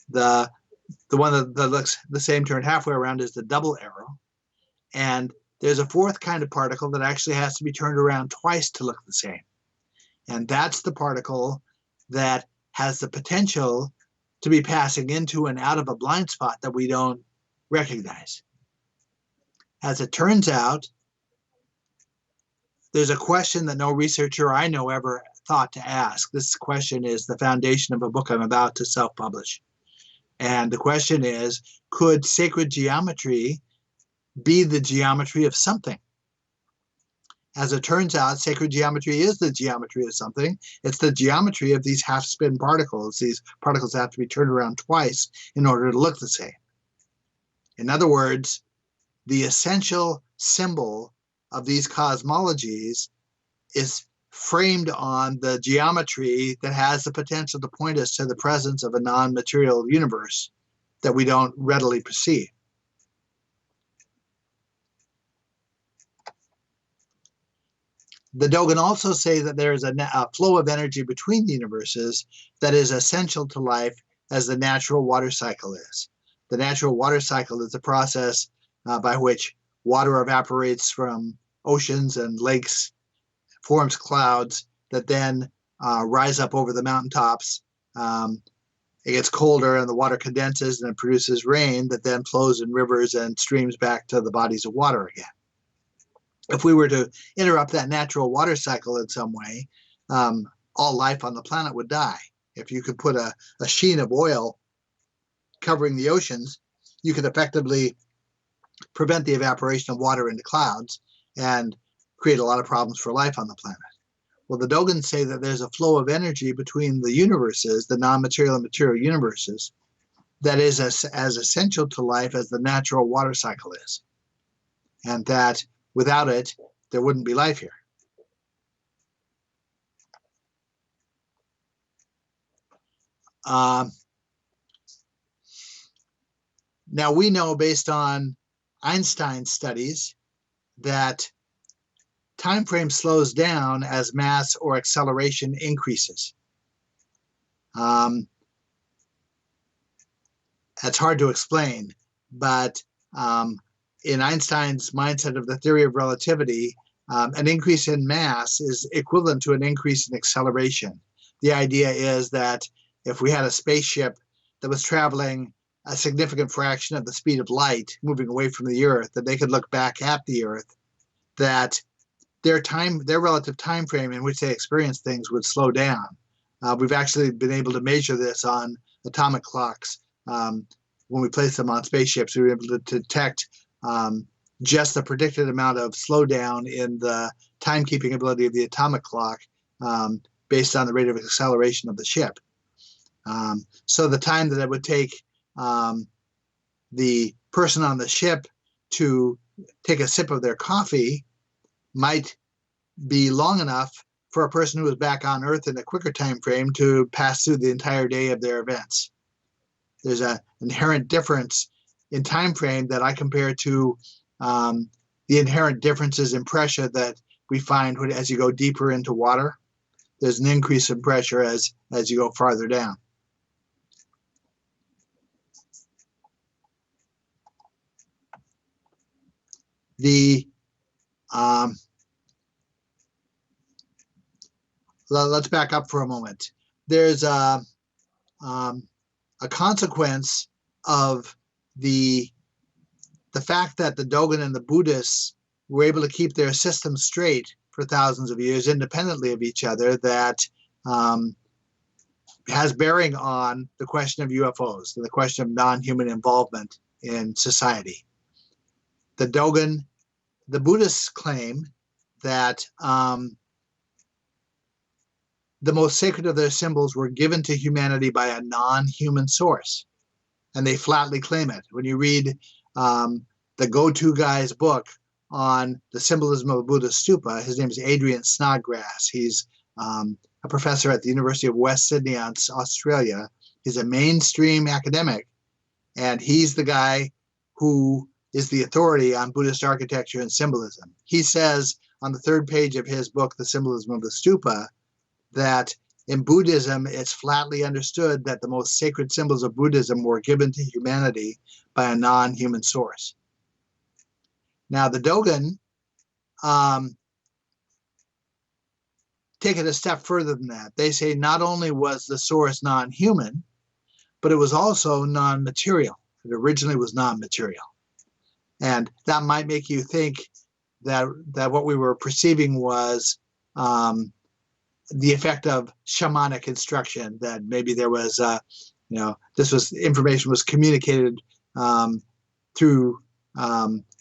The one that looks the same turned halfway around is the double arrow. And there's a 4th kind of particle that actually has to be turned around twice to look the same. And that's the particle that has the potential to be passing into and out of a blind spot that we don't recognize. As it turns out, there's a question that no researcher I know ever thought to ask. This question is the foundation of a book I'm about to self-publish. And the question is, could sacred geometry be the geometry of something? As it turns out, sacred geometry is the geometry of something. It's the geometry of these half-spin particles. These particles have to be turned around twice in order to look the same. In other words, the essential symbol of these cosmologies is framed on the geometry that has the potential to point us to the presence of a non-material universe that we don't readily perceive. The Dogon also say that there is a flow of energy between the universes that is essential to life as the natural water cycle is. The natural water cycle is the process by which water evaporates from oceans and lakes, forms clouds that then rise up over the mountaintops. It gets colder and the water condenses and it produces rain that then flows in rivers and streams back to the bodies of water again. If we were to interrupt that natural water cycle in some way, all life on the planet would die. If you could put a sheen of oil covering the oceans, you could effectively prevent the evaporation of water into clouds and create a lot of problems for life on the planet. Well, the Dogons say that there's a flow of energy between the universes, the non-material and material universes, that is as essential to life as the natural water cycle is. And that without it, there wouldn't be life here. Now we know based on Einstein's studies that time frame slows down as mass or acceleration increases. That's hard to explain, but in Einstein's mindset of the theory of relativity, an increase in mass is equivalent to an increase in acceleration. The idea is that if we had a spaceship that was traveling a significant fraction of the speed of light moving away from the Earth, that they could look back at the Earth, that their relative time frame in which they experience things would slow down. We've actually been able to measure this on atomic clocks. When we place them on spaceships, we were able to detect just the predicted amount of slowdown in the timekeeping ability of the atomic clock based on the rate of acceleration of the ship. So the time that it would take the person on the ship to take a sip of their coffee might be long enough for a person who is back on Earth in a quicker time frame to pass through the entire day of their events. There's an inherent difference in time frame that I compare to the inherent differences in pressure that we find as you go deeper into water. There's an increase in pressure as you go farther down. the let's back up for a moment. There's a consequence of the fact that the Dogon and the Buddhists were able to keep their system straight for thousands of years independently of each other that has bearing on the question of UFOs and the question of non-human involvement in society. The Dogon, the Buddhists claim that the most sacred of their symbols were given to humanity by a non-human source, and they flatly claim it. When you read the go-to guy's book on the symbolism of a Buddhist stupa, his name is Adrian Snodgrass. He's a professor at the University of West Sydney, Australia. He's a mainstream academic, and he's the guy who is the authority on Buddhist architecture and symbolism. He says on the third page of his book, The Symbolism of the Stupa, that in Buddhism, it's flatly understood that the most sacred symbols of Buddhism were given to humanity by a non-human source. Now, the Dogon take it a step further than that. They say not only was the source non-human, but it was also non-material. It originally was non-material. And that might make you think that what we were perceiving was the effect of shamanic instruction, that maybe there was, information was communicated through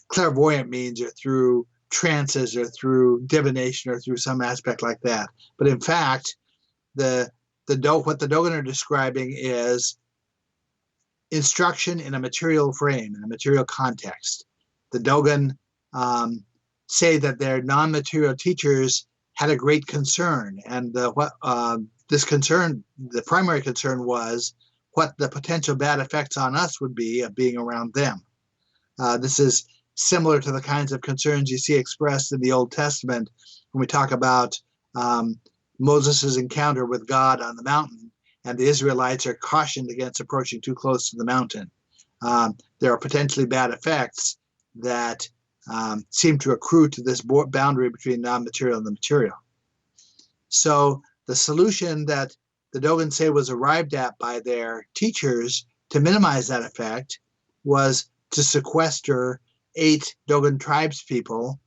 clairvoyant means, or through trances, or through divination, or through some aspect like that. But in fact, what the Dogon are describing is instruction in a material frame, in a material context. The Dogon say that their non-material teachers had a great concern, and this concern, the primary concern, was what the potential bad effects on us would be of being around them. This is similar to the kinds of concerns you see expressed in the Old Testament when we talk about Moses' encounter with God on the mountain, and the Israelites are cautioned against approaching too close to the mountain. There are potentially bad effects that seem to accrue to this boundary between non-material and the material. So the solution that the Dogon say was arrived at by their teachers to minimize that effect was to sequester 8 Dogon tribes people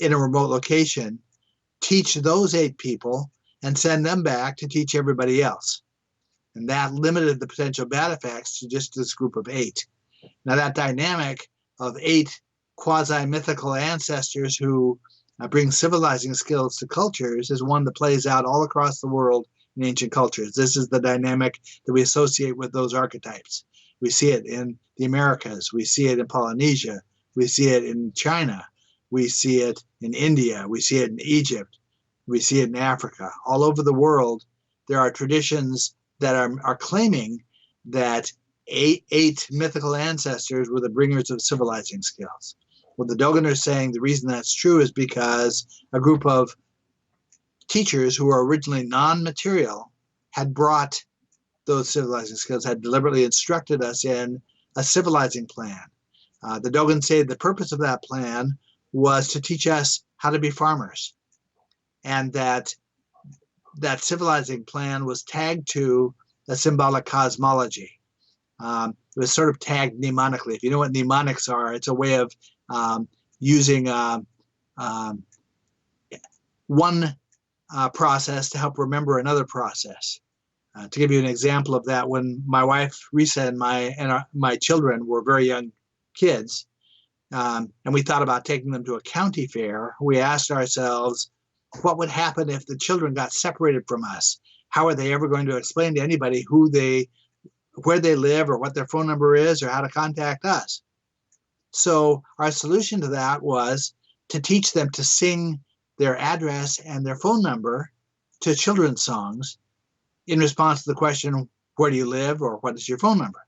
in a remote location, teach those 8 people, and send them back to teach everybody else. And that limited the potential bad effects to just this group of 8. Now, that dynamic of 8 quasi-mythical ancestors who bring civilizing skills to cultures is one that plays out all across the world in ancient cultures. This is the dynamic that we associate with those archetypes. We see it in the Americas. We see it in Polynesia. We see it in China. We see it in India. We see it in Egypt. We see it in Africa. All over the world, there are traditions that are claiming that eight mythical ancestors were the bringers of civilizing skills. Well, the Dogon are saying the reason that's true is because a group of teachers who were originally non-material had brought those civilizing skills, had deliberately instructed us in a civilizing plan. The Dogon say the purpose of that plan was to teach us how to be farmers, and that civilizing plan was tagged to a symbolic cosmology. It was sort of tagged mnemonically. If you know what mnemonics are, it's a way of using one process to help remember another process. To give you an example of that, when my wife Risa and my children were very young kids, and we thought about taking them to a county fair, we asked ourselves, what would happen if the children got separated from us? How are they ever going to explain to anybody where they live, or what their phone number is, or how to contact us? So our solution to that was to teach them to sing their address and their phone number to children's songs in response to the question, where do you live, or what is your phone number?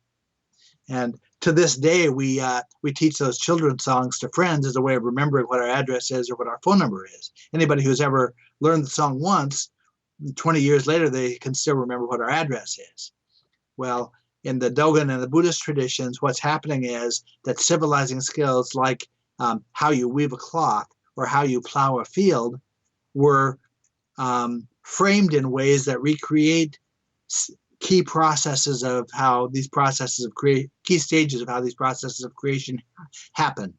And to this day, we teach those children's songs to friends as a way of remembering what our address is or what our phone number is. Anybody who's ever learned the song once, 20 years later, they can still remember what our address is. Well, in the Dogon and the Buddhist traditions, what's happening is that civilizing skills like how you weave a cloth or how you plow a field were framed in ways that recreate key processes of how these processes of key stages of how these processes of creation happen.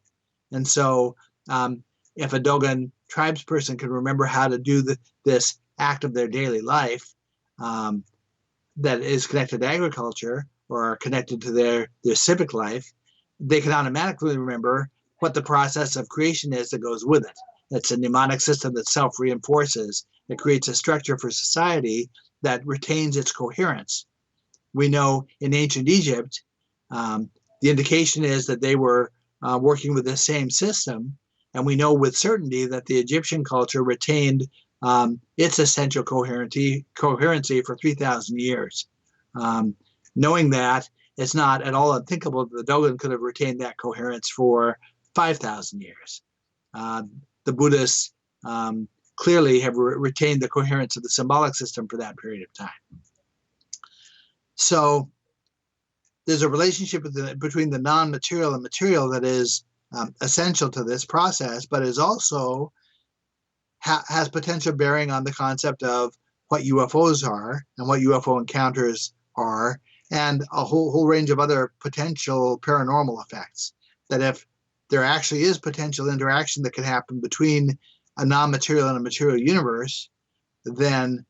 And so if a Dogon tribes person can remember how to do this act of their daily life that is connected to agriculture or connected to their civic life, they can automatically remember what the process of creation is that goes with it. It's a mnemonic system that self-reinforces. It creates a structure for society that retains its coherence. We know in ancient Egypt, the indication is that they were working with the same system, and we know with certainty that the Egyptian culture retained its essential coherency for 3,000 years. Knowing that, it's not at all unthinkable that the Dogon could have retained that coherence for 5,000 years. The Buddhists clearly have retained the coherence of the symbolic system for that period of time. So there's a relationship between the non-material and material that is essential to this process, but is also has potential bearing on the concept of what UFOs are and what UFO encounters are, and a whole range of other potential paranormal effects. That if there actually is potential interaction that can happen between a non-material and a material universe, then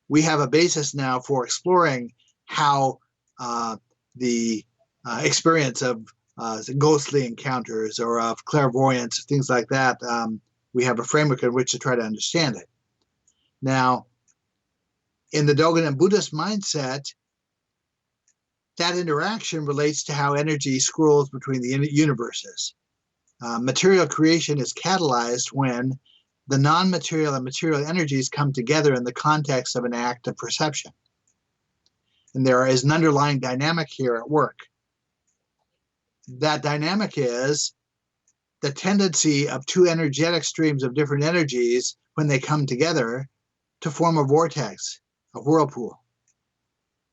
we have a basis now for exploring how the experience of ghostly encounters or of clairvoyance, things like that, we have a framework in which to try to understand it. Now, in the Dogon and Buddhist mindset, that interaction relates to how energy scrolls between the universes. Material creation is catalyzed when the non-material and material energies come together in the context of an act of perception. And there is an underlying dynamic here at work. That dynamic is the tendency of two energetic streams of different energies when they come together to form a vortex, a whirlpool.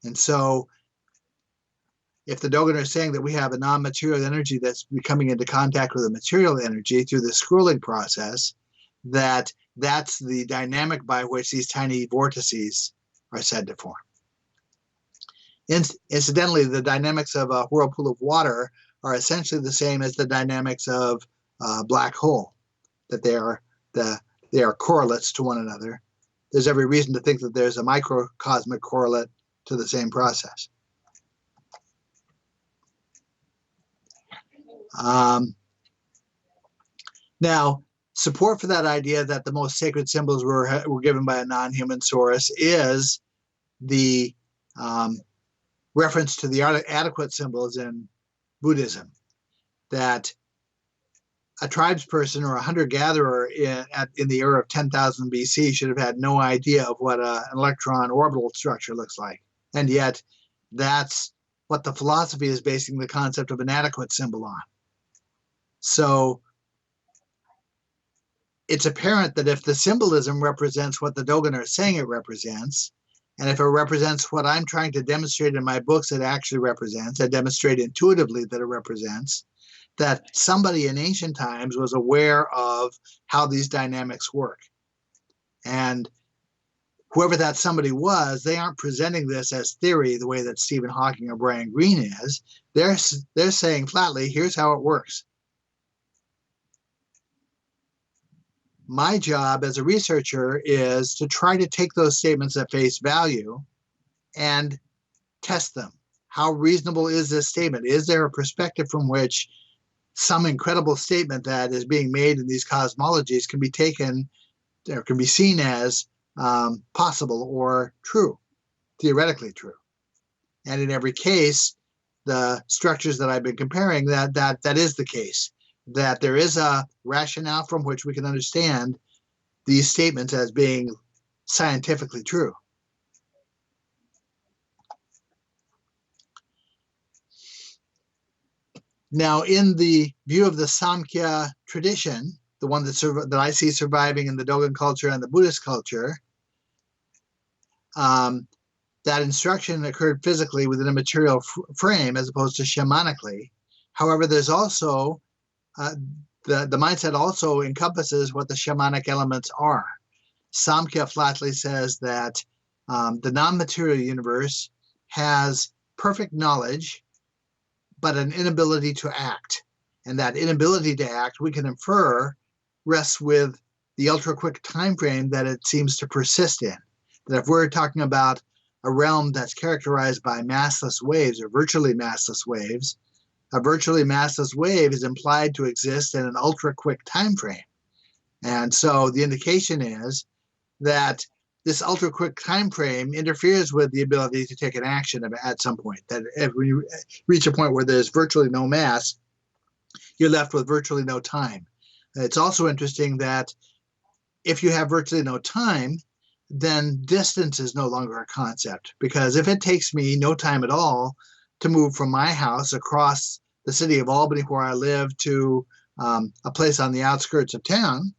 And so if the Dogon are saying that we have a non-material energy that's coming into contact with a material energy through the scrolling process, that's the dynamic by which these tiny vortices are said to form. Incidentally, the dynamics of a whirlpool of water are essentially the same as the dynamics of a black hole, that they are correlates to one another. There's every reason to think that there's a microcosmic correlate to the same process. Now, support for that idea that the most sacred symbols were given by a non-human source is the reference to the adequate symbols in Buddhism, that a tribesperson or a hunter-gatherer in the era of 10,000 BC should have had no idea of what an electron orbital structure looks like. And yet, that's what the philosophy is basing the concept of an adequate symbol on. So it's apparent that if the symbolism represents what the Dogon are saying it represents, and if it represents what I'm trying to demonstrate in my books it actually represents, I demonstrate intuitively that it represents, that somebody in ancient times was aware of how these dynamics work. And whoever that somebody was, they aren't presenting this as theory the way that Stephen Hawking or Brian Greene is. They're saying flatly, here's how it works. My job as a researcher is to try to take those statements at face value and test them. How reasonable is this statement? Is there a perspective from which some incredible statement that is being made in these cosmologies can be taken or can be seen as possible or true, theoretically true? And in every case, the structures that I've been comparing, that is the case, that there is a rationale from which we can understand these statements as being scientifically true. Now, in the view of the Samkhya tradition, the one that I see surviving in the Dogon culture and the Buddhist culture, that instruction occurred physically within a material frame as opposed to shamanically. However, there's also the mindset also encompasses what the shamanic elements are. Samkhya flatly says that the non-material universe has perfect knowledge, but an inability to act. And that inability to act, we can infer, rests with the ultra-quick time frame that it seems to persist in. That if we're talking about a realm that's characterized by massless waves or virtually massless waves, a virtually massless wave is implied to exist in an ultra-quick time frame. And so the indication is that this ultra-quick time frame interferes with the ability to take an action at some point. That if we reach a point where there's virtually no mass, you're left with virtually no time. It's also interesting that if you have virtually no time, then distance is no longer a concept, because if it takes me no time at all to move from my house across the city of Albany, where I live, to a place on the outskirts of town,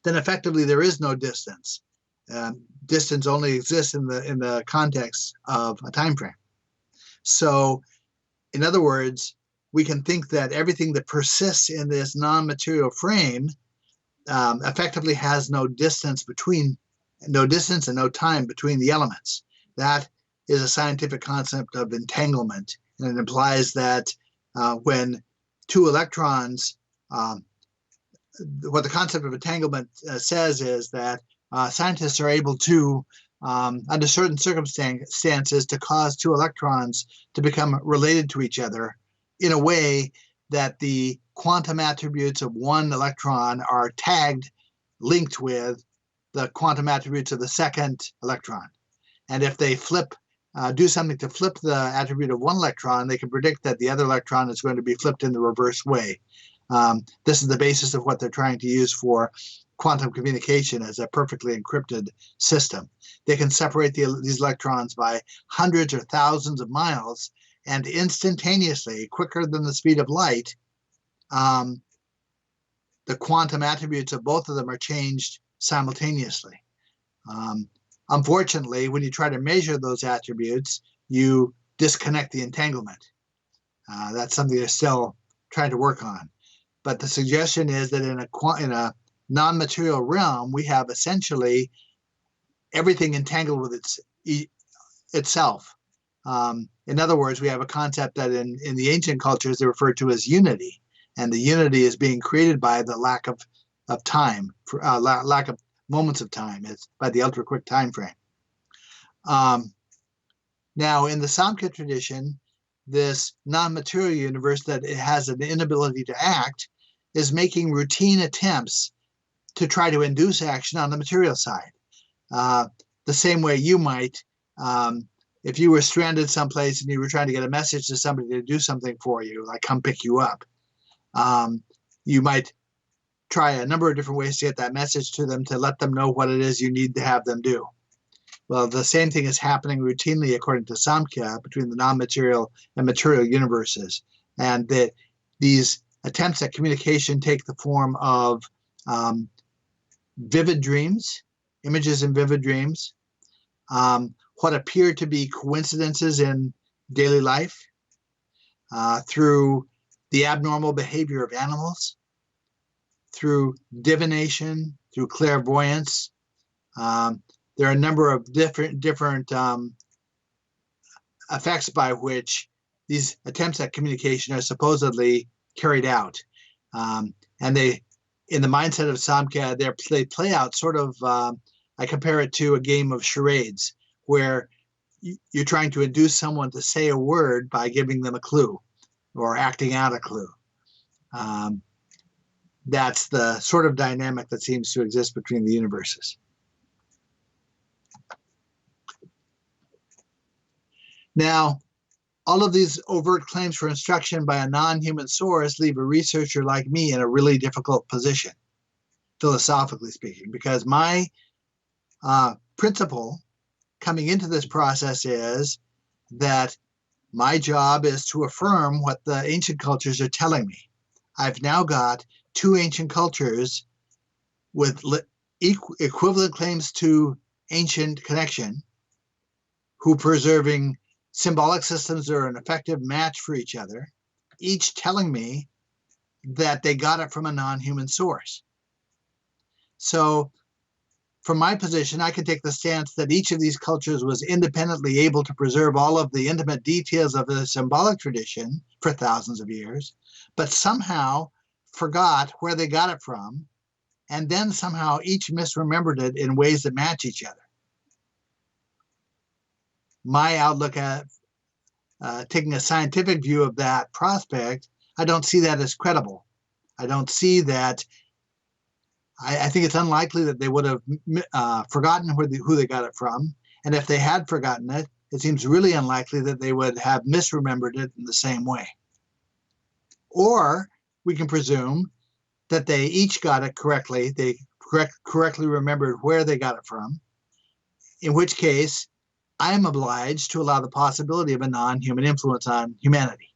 then effectively there is no distance. Distance only exists in the context of a time frame. So, in other words, we can think that everything that persists in this non-material frame effectively has no distance and no time between the elements. That is a scientific concept of entanglement, and it implies that when two electrons, what the concept of entanglement says is that scientists are able to, under certain circumstances, to cause two electrons to become related to each other in a way that the quantum attributes of one electron are linked with the quantum attributes of the second electron. And if they do something to flip the attribute of one electron, they can predict that the other electron is going to be flipped in the reverse way. This is the basis of what they're trying to use for quantum communication as a perfectly encrypted system. They can separate these electrons by hundreds or thousands of miles, and instantaneously, quicker than the speed of light, the quantum attributes of both of them are changed simultaneously. Unfortunately, when you try to measure those attributes, you disconnect the entanglement. That's something they're still trying to work on. But the suggestion is that in a non-material realm, we have essentially everything entangled with itself. In other words, we have a concept that in the ancient cultures they refer to as unity, and the unity is being created by the lack of time, lack of moments of time. It's by the ultra-quick time frame. Now, in the Samkhya tradition, this non-material universe that it has an inability to act is making routine attempts to try to induce action on the material side. The same way you might, if you were stranded someplace and you were trying to get a message to somebody to do something for you, like come pick you up, you might try a number of different ways to get that message to them to let them know what it is you need to have them do. Well, the same thing is happening routinely, according to Samkhya, between the non-material and material universes. And that these attempts at communication take the form of vivid dreams, images in vivid dreams, what appear to be coincidences in daily life, through the abnormal behavior of animals, through divination, through clairvoyance. There are a number of different effects by which these attempts at communication are supposedly carried out. And they, in the mindset of Samkhya, they play out sort of, I compare it to a game of charades, where you're trying to induce someone to say a word by giving them a clue or acting out a clue. That's the sort of dynamic that seems to exist between the universes. Now, all of these overt claims for instruction by a non-human source leave a researcher like me in a really difficult position, philosophically speaking, because my principle coming into this process is that my job is to affirm what the ancient cultures are telling me. I've now got two ancient cultures with equivalent claims to ancient connection, who preserving symbolic systems that are an effective match for each other, each telling me that they got it from a non-human source. So from my position, I can take the stance that each of these cultures was independently able to preserve all of the intimate details of the symbolic tradition for thousands of years, but somehow forgot where they got it from, and then somehow each misremembered it in ways that match each other. My outlook at taking a scientific view of that prospect, I don't see that as credible. I don't see that. I think it's unlikely that they would have forgotten who they got it from. And if they had forgotten it, it seems really unlikely that they would have misremembered it in the same way. Or we can presume that they each got it correctly. They correctly remembered where they got it from, in which case I am obliged to allow the possibility of a non-human influence on humanity,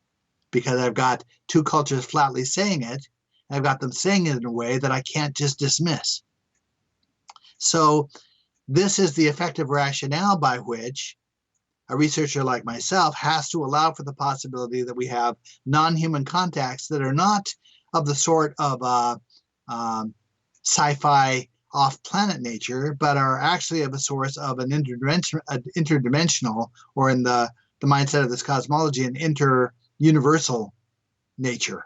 because I've got two cultures flatly saying it. I've got them saying it in a way that I can't just dismiss. So this is the effective rationale by which a researcher like myself has to allow for the possibility that we have non-human contacts that are not of the sort of sci-fi off-planet nature, but are actually of a source of an interdimensional, or in the mindset of this cosmology, an inter-universal nature.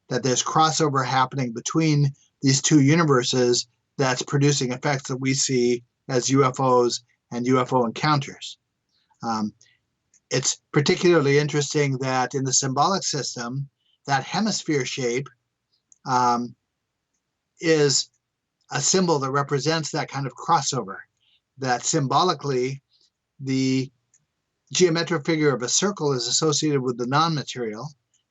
That there's crossover happening between these two universes that's producing effects that we see as UFOs and UFO encounters. It's particularly interesting that in the symbolic system, that hemisphere shape is a symbol that represents that kind of crossover, that symbolically the geometric figure of a circle is associated with the non-material,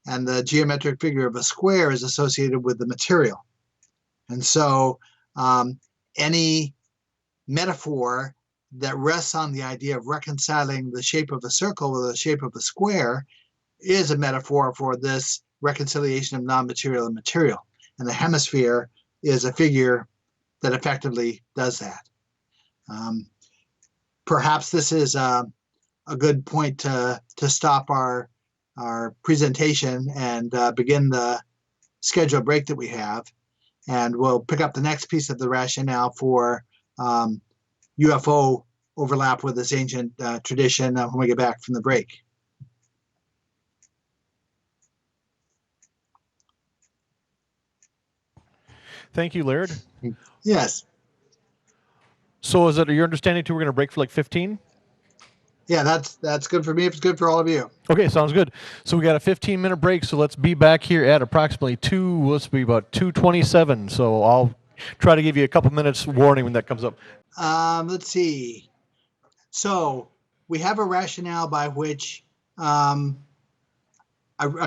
and the geometric figure of a square is associated with the material. And so any metaphor that rests on the idea of reconciling the shape of a circle with the shape of a square is a metaphor for this reconciliation of non-material and material. And the hemisphere is a figure that effectively does that. Perhaps this is a good point to stop our presentation and begin the scheduled break that we have. And we'll pick up the next piece of the rationale for UFO overlap with this ancient tradition when we get back from the break. Thank you, Laird. Yes. So is it your understanding too we're going to break for like 15? Yeah, that's good for me. If it's good for all of you. Okay, sounds good. So we got a 15-minute break, so let's be back here at approximately let's be about 2:27. So I'll try to give you a couple minutes warning when that comes up. Let's see. So we have a rationale by which a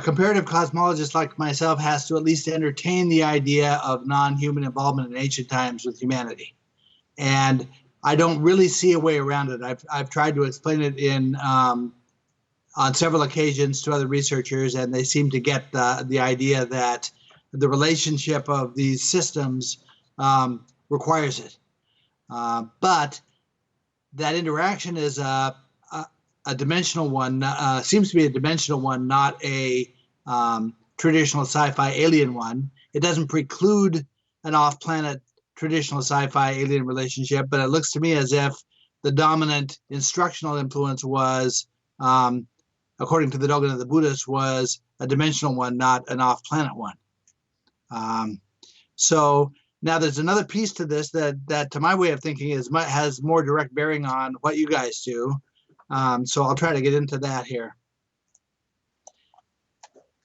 comparative cosmologist like myself has to at least entertain the idea of non-human involvement in ancient times with humanity. And I don't really see a way around it. I've tried to explain it on several occasions to other researchers, and they seem to get the idea that the relationship of these systems requires it. But that interaction is a dimensional one, seems to be a dimensional one, not a traditional sci-fi alien one. It doesn't preclude an off-planet traditional sci-fi alien relationship, but it looks to me as if the dominant instructional influence was, according to the Dogon and the Buddhist, was a dimensional one, not an off-planet one. So now there's another piece to this that to my way of thinking has more direct bearing on what you guys do. So I'll try to get into that here.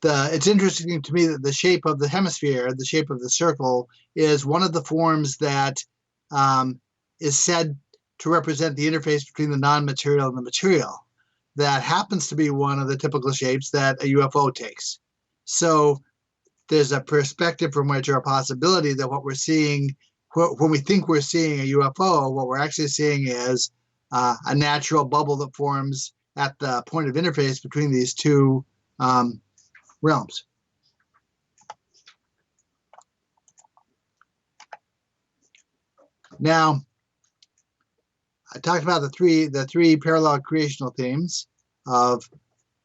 It's interesting to me that the shape of the hemisphere, the shape of the circle, is one of the forms that is said to represent the interface between the non-material and the material. That happens to be one of the typical shapes that a UFO takes. So there's a perspective from which, or a possibility that what we're seeing, when we think we're seeing a UFO, what we're actually seeing is a natural bubble that forms at the point of interface between these two realms. Now, I talked about the three parallel creational themes of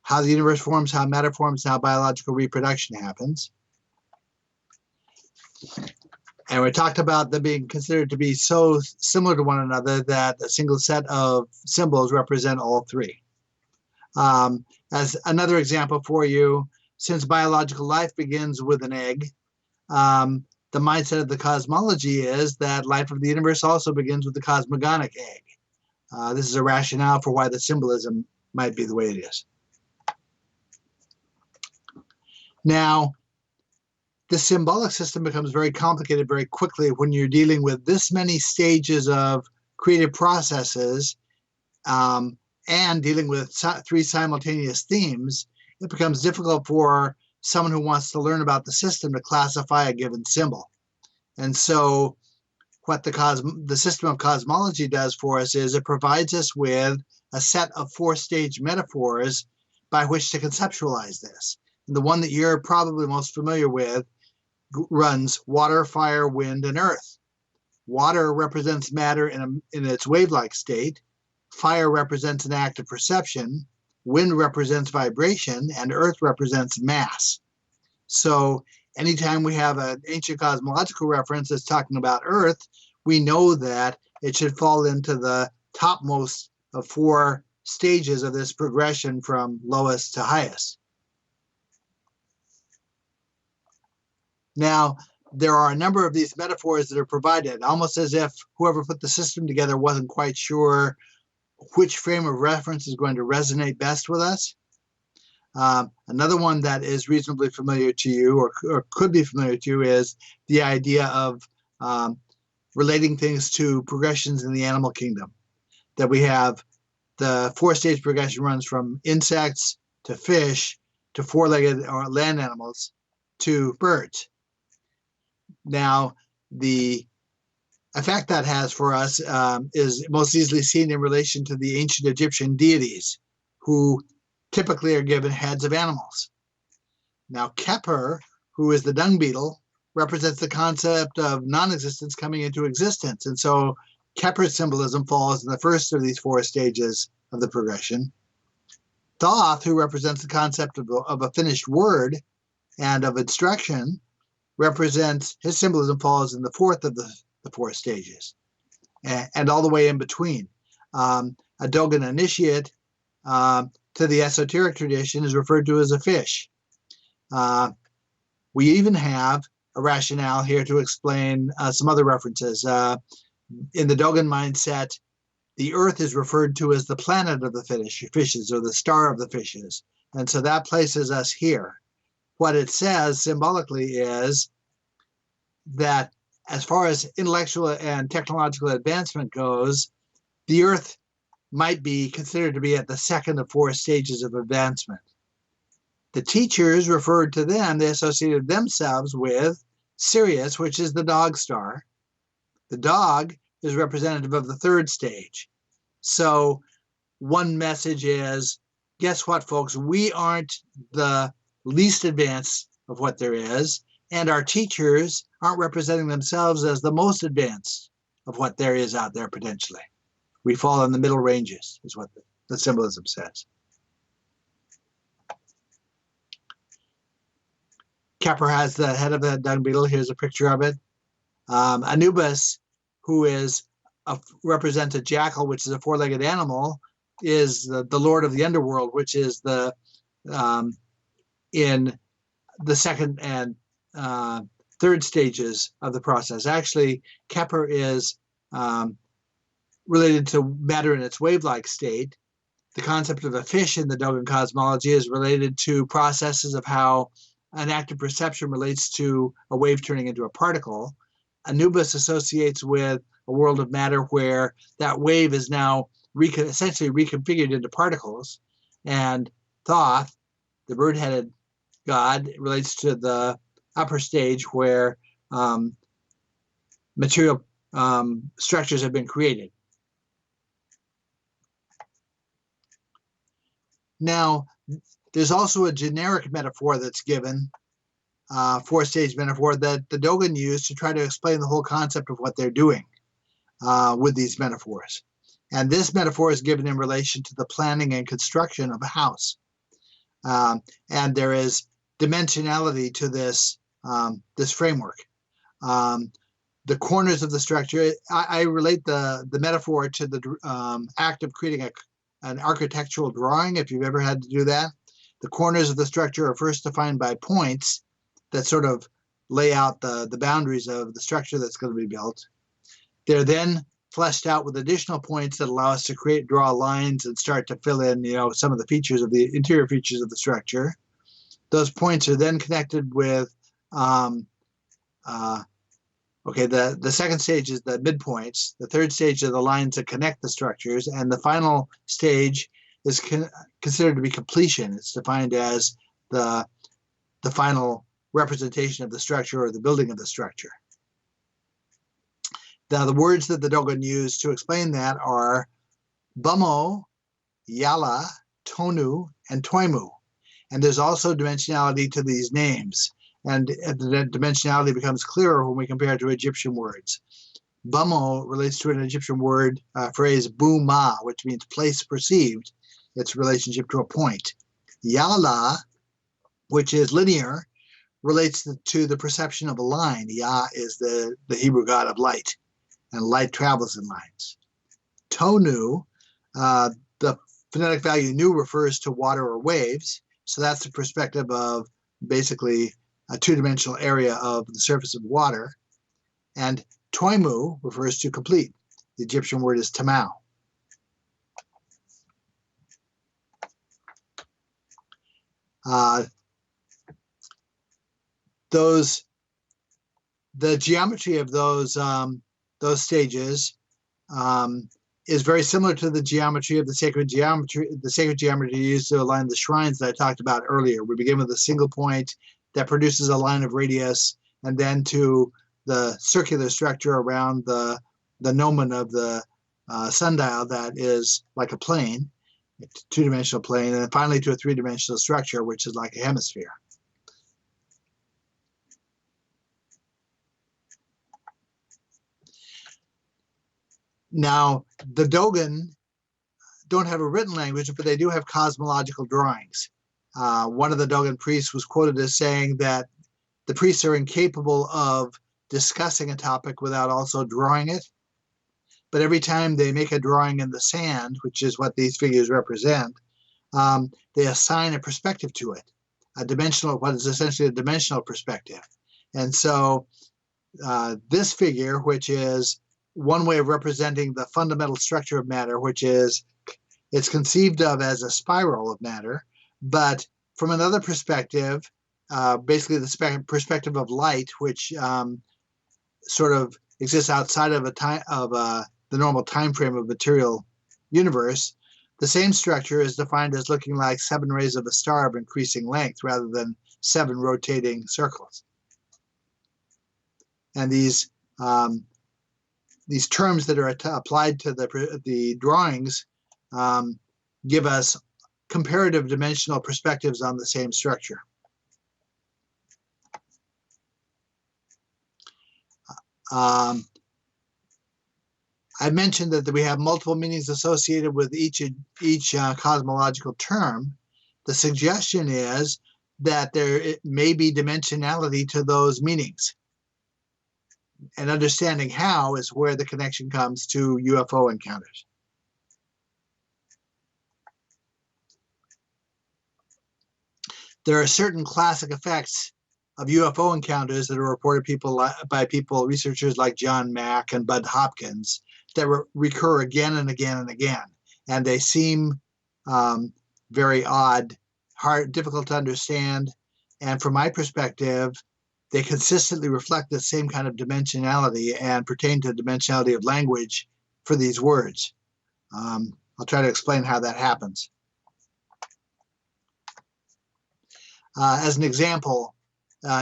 how the universe forms, how matter forms, how biological reproduction happens. And we talked about them being considered to be so similar to one another that a single set of symbols represent all three. As another example for you, since biological life begins with an egg, the mindset of the cosmology is that life of the universe also begins with the cosmogonic egg. This is a rationale for why the symbolism might be the way it is. Now, the symbolic system becomes very complicated very quickly when you're dealing with this many stages of creative processes and dealing with three simultaneous themes. It becomes difficult for someone who wants to learn about the system to classify a given symbol. And so what the system of cosmology does for us is it provides us with a set of four-stage metaphors by which to conceptualize this. And the one that you're probably most familiar with runs water, fire, wind, and earth. Water represents matter in its wave-like state. Fire represents an act of perception. Wind represents vibration, and earth represents mass. So anytime we have an ancient cosmological reference that's talking about earth, we know that it should fall into the topmost of four stages of this progression from lowest to highest. Now, there are a number of these metaphors that are provided, almost as if whoever put the system together wasn't quite sure which frame of reference is going to resonate best with us. Another one that is reasonably familiar to you or could be familiar to you is the idea of relating things to progressions in the animal kingdom. That we have the four-stage progression runs from insects to fish to four-legged or land animals to birds. Now, the effect that has for us is most easily seen in relation to the ancient Egyptian deities, who typically are given heads of animals. Now, Keper, who is the dung beetle, represents the concept of non-existence coming into existence. And so Keper's symbolism falls in the first of these four stages of the progression. Thoth, who represents the concept of a finished word and of instruction, represents, his symbolism falls in the fourth of the four stages, and all the way in between. A Dogon initiate to the esoteric tradition is referred to as a fish. We even have a rationale here to explain some other references. In the Dogon mindset, the earth is referred to as the planet of the fishes or the star of the fishes. And so that places us here. What it says symbolically is that as far as intellectual and technological advancement goes, the earth might be considered to be at the second of four stages of advancement. The teachers referred to them, they associated themselves with Sirius, which is the dog star. The dog is representative of the third stage. So one message is, guess what, folks? We aren't the least advanced of what there is, and our teachers aren't representing themselves as the most advanced of what there is out there potentially. We fall in the middle ranges, is what the symbolism says. Keper has the head of the dung beetle. Here's a picture of it. Anubis, who represents a jackal, which is a four-legged animal, is the lord of the underworld, which is in the second and third stages of the process. Actually, Keper is related to matter in its wave-like state. The concept of a fish in the Dogon cosmology is related to processes of how an active perception relates to a wave turning into a particle. Anubis associates with a world of matter where that wave is now essentially reconfigured into particles. And Thoth, the bird-headed god, relates to the upper stage where material structures have been created. Now, there's also a generic metaphor that's given, four-stage metaphor, that the Dogon used to try to explain the whole concept of what they're doing with these metaphors. And this metaphor is given in relation to the planning and construction of a house. And there is dimensionality to this framework. the corners of the structure. I relate the metaphor to the act of creating an architectural drawing, if you've ever had to do that. The corners of the structure are first defined by points that sort of lay out the boundaries of the structure that's going to be built. They're then fleshed out with additional points that allow us to draw lines and start to fill in, some of the features of the interior features of the structure. Those points are then connected with, the second stage is the midpoints. The third stage are the lines that connect the structures. And the final stage is considered to be completion. It's defined as the final representation of the structure or the building of the structure. Now, the words that the Dogon use to explain that are Bummo, Yala, Tonu, and Toimu. And there's also dimensionality to these names. And the dimensionality becomes clearer when we compare it to Egyptian words. Bummo relates to an Egyptian word phrase Bu-ma, which means place perceived, its relationship to a point. Yala, which is linear, relates to the perception of a line. Yah is the Hebrew god of light, and light travels in lines. Tonu, the phonetic value nu refers to water or waves, so that's the perspective of basically a two-dimensional area of the surface of water. And Toimu refers to complete. The Egyptian word is tamau. The geometry of those stages is very similar to the geometry of the sacred geometry used to align the shrines that I talked about earlier. We begin with a single point that produces a line of radius, and then to the circular structure around the gnomon of the sundial that is like a plane, a two-dimensional plane, and then finally to a three-dimensional structure, which is like a hemisphere. Now, the Dogon don't have a written language, but they do have cosmological drawings. One of the Dogon priests was quoted as saying that the priests are incapable of discussing a topic without also drawing it. But every time they make a drawing in the sand, which is what these figures represent, they assign a perspective to it, what is essentially a dimensional perspective. And so this figure, which is one way of representing the fundamental structure of matter, which is it's conceived of as a spiral of matter, but from another perspective, basically the perspective of light, which sort of exists outside of the normal time frame of material universe, the same structure is defined as looking like 7 rays of a star of increasing length rather than 7 rotating circles. And these terms that are applied to the drawings give us comparative dimensional perspectives on the same structure. I mentioned that we have multiple meanings associated with each cosmological term. The suggestion is that there may be dimensionality to those meanings. And understanding how is where the connection comes to UFO encounters. There are certain classic effects of UFO encounters that are reported by researchers like John Mack and Bud Hopkins, that recur again and again and again. And they seem very odd, difficult to understand. And from my perspective, they consistently reflect the same kind of dimensionality and pertain to the dimensionality of language for these words. I'll try to explain how that happens. As an example,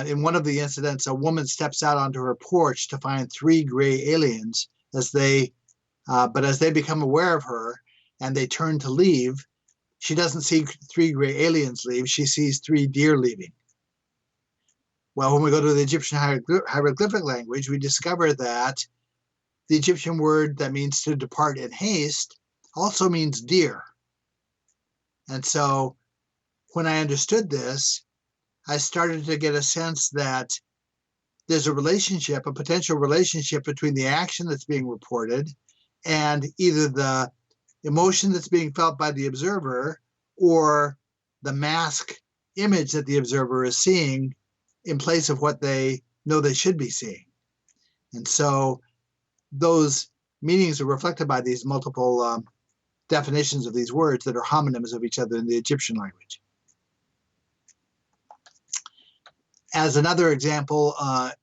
in one of the incidents, a woman steps out onto her porch to find 3 gray aliens. But as they become aware of her and they turn to leave, she doesn't see 3 gray aliens leave. She sees 3 deer leaving. Well, when we go to the Egyptian hieroglyphic language, we discover that the Egyptian word that means to depart in haste also means deer. And so when I understood this, I started to get a sense that there's a relationship, a potential relationship between the action that's being reported and either the emotion that's being felt by the observer or the mask image that the observer is seeing in place of what they know they should be seeing. And so those meanings are reflected by these multiple definitions of these words that are homonyms of each other in the Egyptian language. As another example,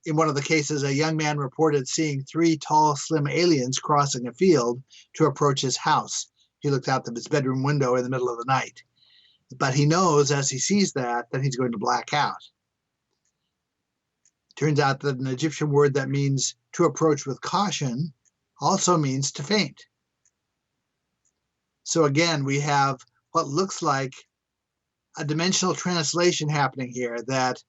in one of the cases, a young man reported seeing 3 tall, slim aliens crossing a field to approach his house. He looked out of his bedroom window in the middle of the night. But he knows as he sees that he's going to black out. Turns out that an Egyptian word that means to approach with caution also means to faint. So again, we have what looks like a dimensional translation happening here, that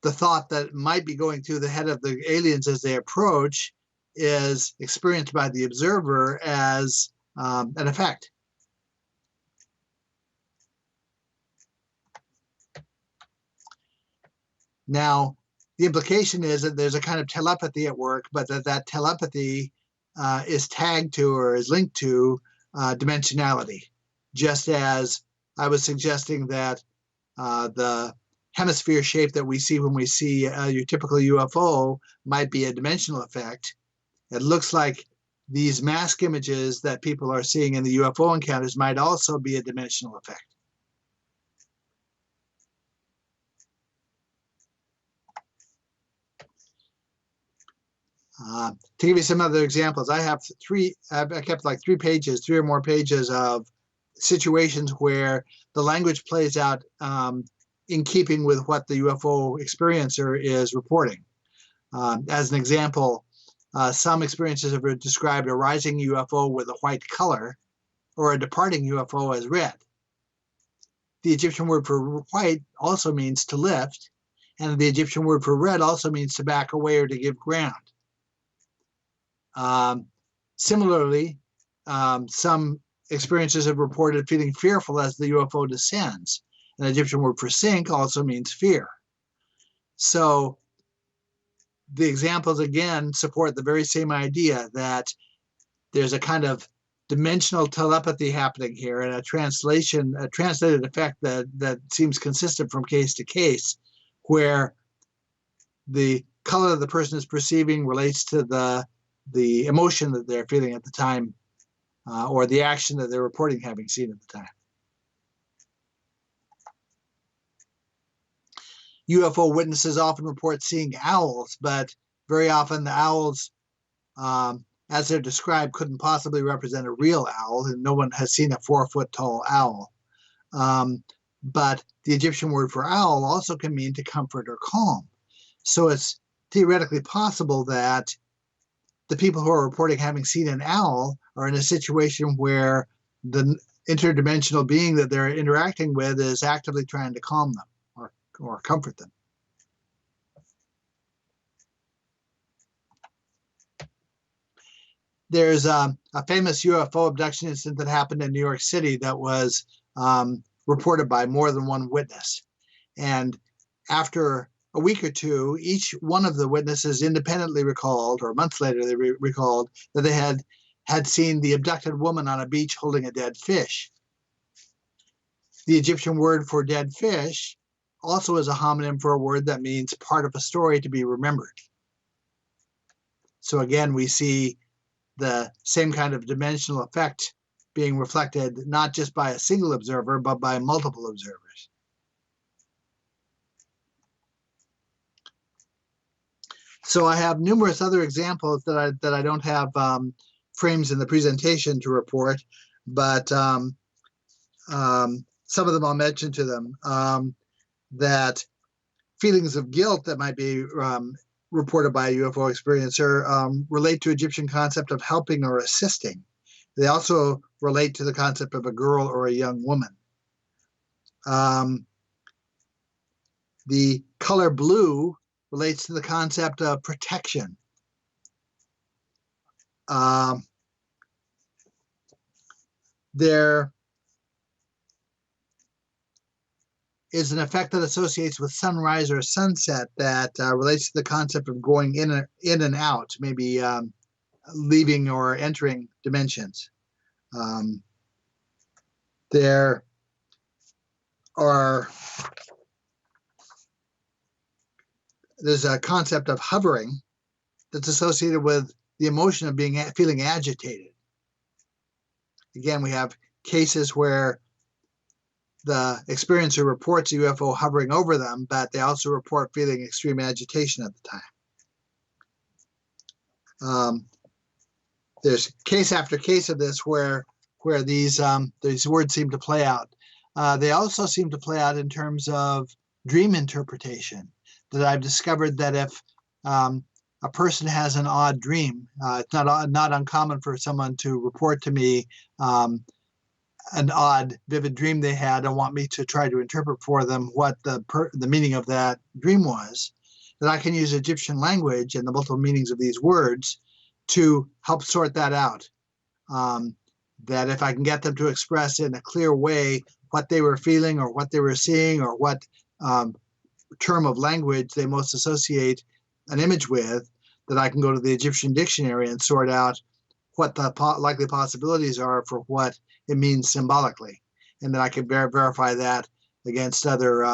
the thought that might be going through the head of the aliens as they approach is experienced by the observer as an effect. Now, the implication is that there's a kind of telepathy at work, but that telepathy is tagged to or is linked to dimensionality, just as I was suggesting that the hemisphere shape that we see when we see your typical UFO might be a dimensional effect. It looks like these mask images that people are seeing in the UFO encounters might also be a dimensional effect. To give you some other examples, I kept like 3 pages, 3 or more pages of situations where the language plays out in keeping with what the UFO experiencer is reporting. As an example, some experiences have described a rising UFO with a white color or a departing UFO as red. The Egyptian word for white also means to lift, and the Egyptian word for red also means to back away or to give ground. Similarly, some experiences have reported feeling fearful as the UFO descends. An Egyptian word for sink also means fear. So the examples again support the very same idea that there's a kind of dimensional telepathy happening here and a translated effect that seems consistent from case to case, where the color the person is perceiving relates to the emotion that they're feeling at the time, or the action that they're reporting having seen at the time. UFO witnesses often report seeing owls, but very often the owls, as they're described, couldn't possibly represent a real owl, and no one has seen a 4-foot tall owl. But the Egyptian word for owl also can mean to comfort or calm. So it's theoretically possible that the people who are reporting having seen an owl are in a situation where the interdimensional being that they're interacting with is actively trying to calm them or comfort them. There's a famous UFO abduction incident that happened in New York City that was reported by more than one witness. And after a week or two, each one of the witnesses independently recalled, or months later they recalled, that they had seen the abducted woman on a beach holding a dead fish. The Egyptian word for dead fish also is a homonym for a word that means part of a story to be remembered. So again, we see the same kind of dimensional effect being reflected not just by a single observer, but by multiple observers. So I have numerous other examples that I don't have frames in the presentation to report, but some of them I'll mention to them. That feelings of guilt that might be reported by a UFO experiencer relate to Egyptian concept of helping or assisting. They also relate to the concept of a girl or a young woman. The color blue relates to the concept of protection. There is an effect that associates with sunrise or sunset that relates to the concept of going in and out, maybe leaving or entering dimensions. There are there's a concept of hovering that's associated with the emotion of feeling agitated. Again, we have cases where the experiencer reports a UFO hovering over them, but they also report feeling extreme agitation at the time. There's case after case of this where these words seem to play out. They also seem to play out in terms of dream interpretation. That I've discovered that if a person has an odd dream, it's not uncommon for someone to report to me an odd, vivid dream they had and want me to try to interpret for them what the meaning of that dream was, that I can use Egyptian language and the multiple meanings of these words to help sort that out. That if I can get them to express in a clear way what they were feeling or what they were seeing or what term of language they most associate an image with, that I can go to the Egyptian dictionary and sort out what the likely possibilities are for what it means symbolically. And then I can verify that against other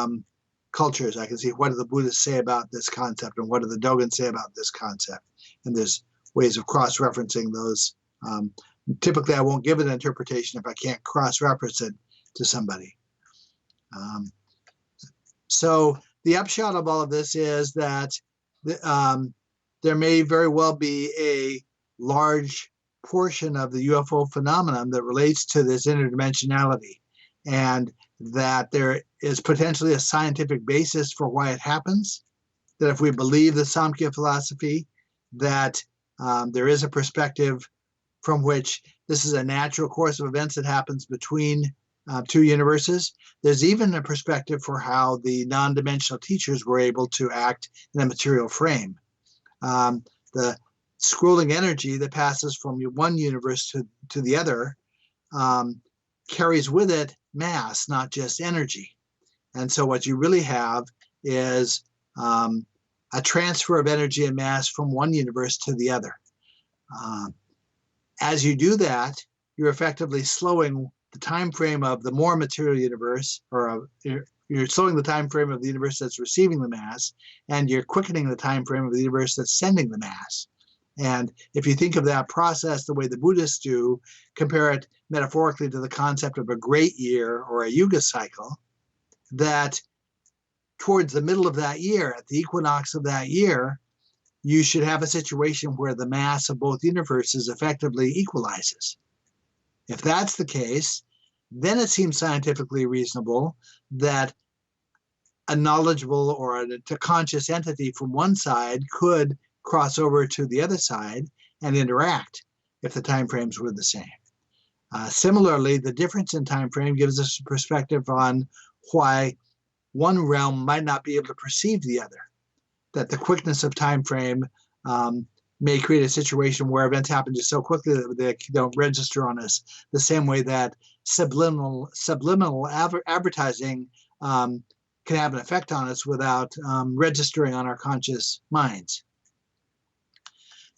cultures. I can see what do the Buddhists say about this concept and what do the Dogon say about this concept. And there's ways of cross-referencing those. Typically, I won't give an interpretation if I can't cross-reference it to somebody. So the upshot of all of this is that there may very well be a large portion of the UFO phenomenon that relates to this interdimensionality, and that there is potentially a scientific basis for why it happens, that if we believe the Samkhya philosophy, that there is a perspective from which this is a natural course of events that happens between two universes. There's even a perspective for how the non-dimensional teachers were able to act in a material frame. The scrolling energy that passes from one universe to the other carries with it mass, not just energy. And so what you really have is a transfer of energy and mass from one universe to the other. As you do that, you're effectively slowing the time frame of the more material universe, or you're slowing the time frame of the universe that's receiving the mass, and you're quickening the time frame of the universe that's sending the mass. And if you think of that process the way the Buddhists do, compare it metaphorically to the concept of a great year or a yuga cycle, that towards the middle of that year, at the equinox of that year, you should have a situation where the mass of both universes effectively equalizes. If that's the case, then it seems scientifically reasonable that a knowledgeable or a conscious entity from one side could cross over to the other side and interact if the time frames were the same. Similarly, the difference in time frame gives us a perspective on why one realm might not be able to perceive the other, that the quickness of time frame may create a situation where events happen just so quickly that they don't register on us, the same way that subliminal advertising can have an effect on us without registering on our conscious minds.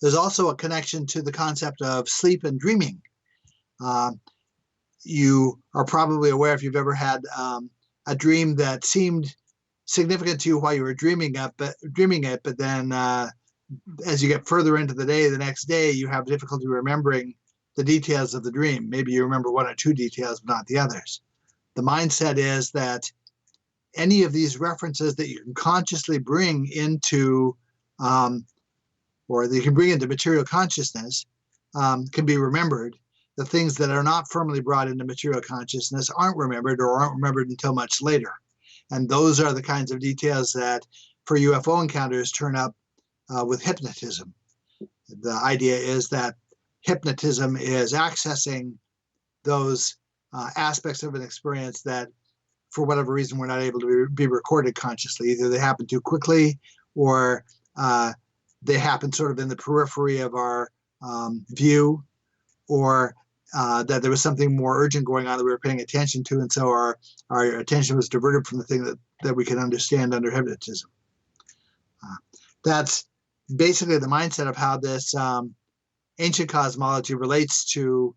There's also a connection to the concept of sleep and dreaming. You are probably aware, if you've ever had a dream that seemed significant to you while you were dreaming it, but then as you get further into the day, the next day, you have difficulty remembering the details of the dream. Maybe you remember one or two details, but not the others. The mindset is that any of these references that you can consciously bring into, or that you can bring into material consciousness, can be remembered. The things that are not firmly brought into material consciousness aren't remembered, or aren't remembered until much later. And those are the kinds of details that, for UFO encounters, turn up with hypnotism. The idea is that hypnotism is accessing those aspects of an experience that, for whatever reason, we're not able to be recorded consciously. Either they happen too quickly, or they happen sort of in the periphery of our view, or that there was something more urgent going on that we were paying attention to, and so our attention was diverted from the thing that we could understand under hypnotism. That's basically the mindset of how this ancient cosmology relates to,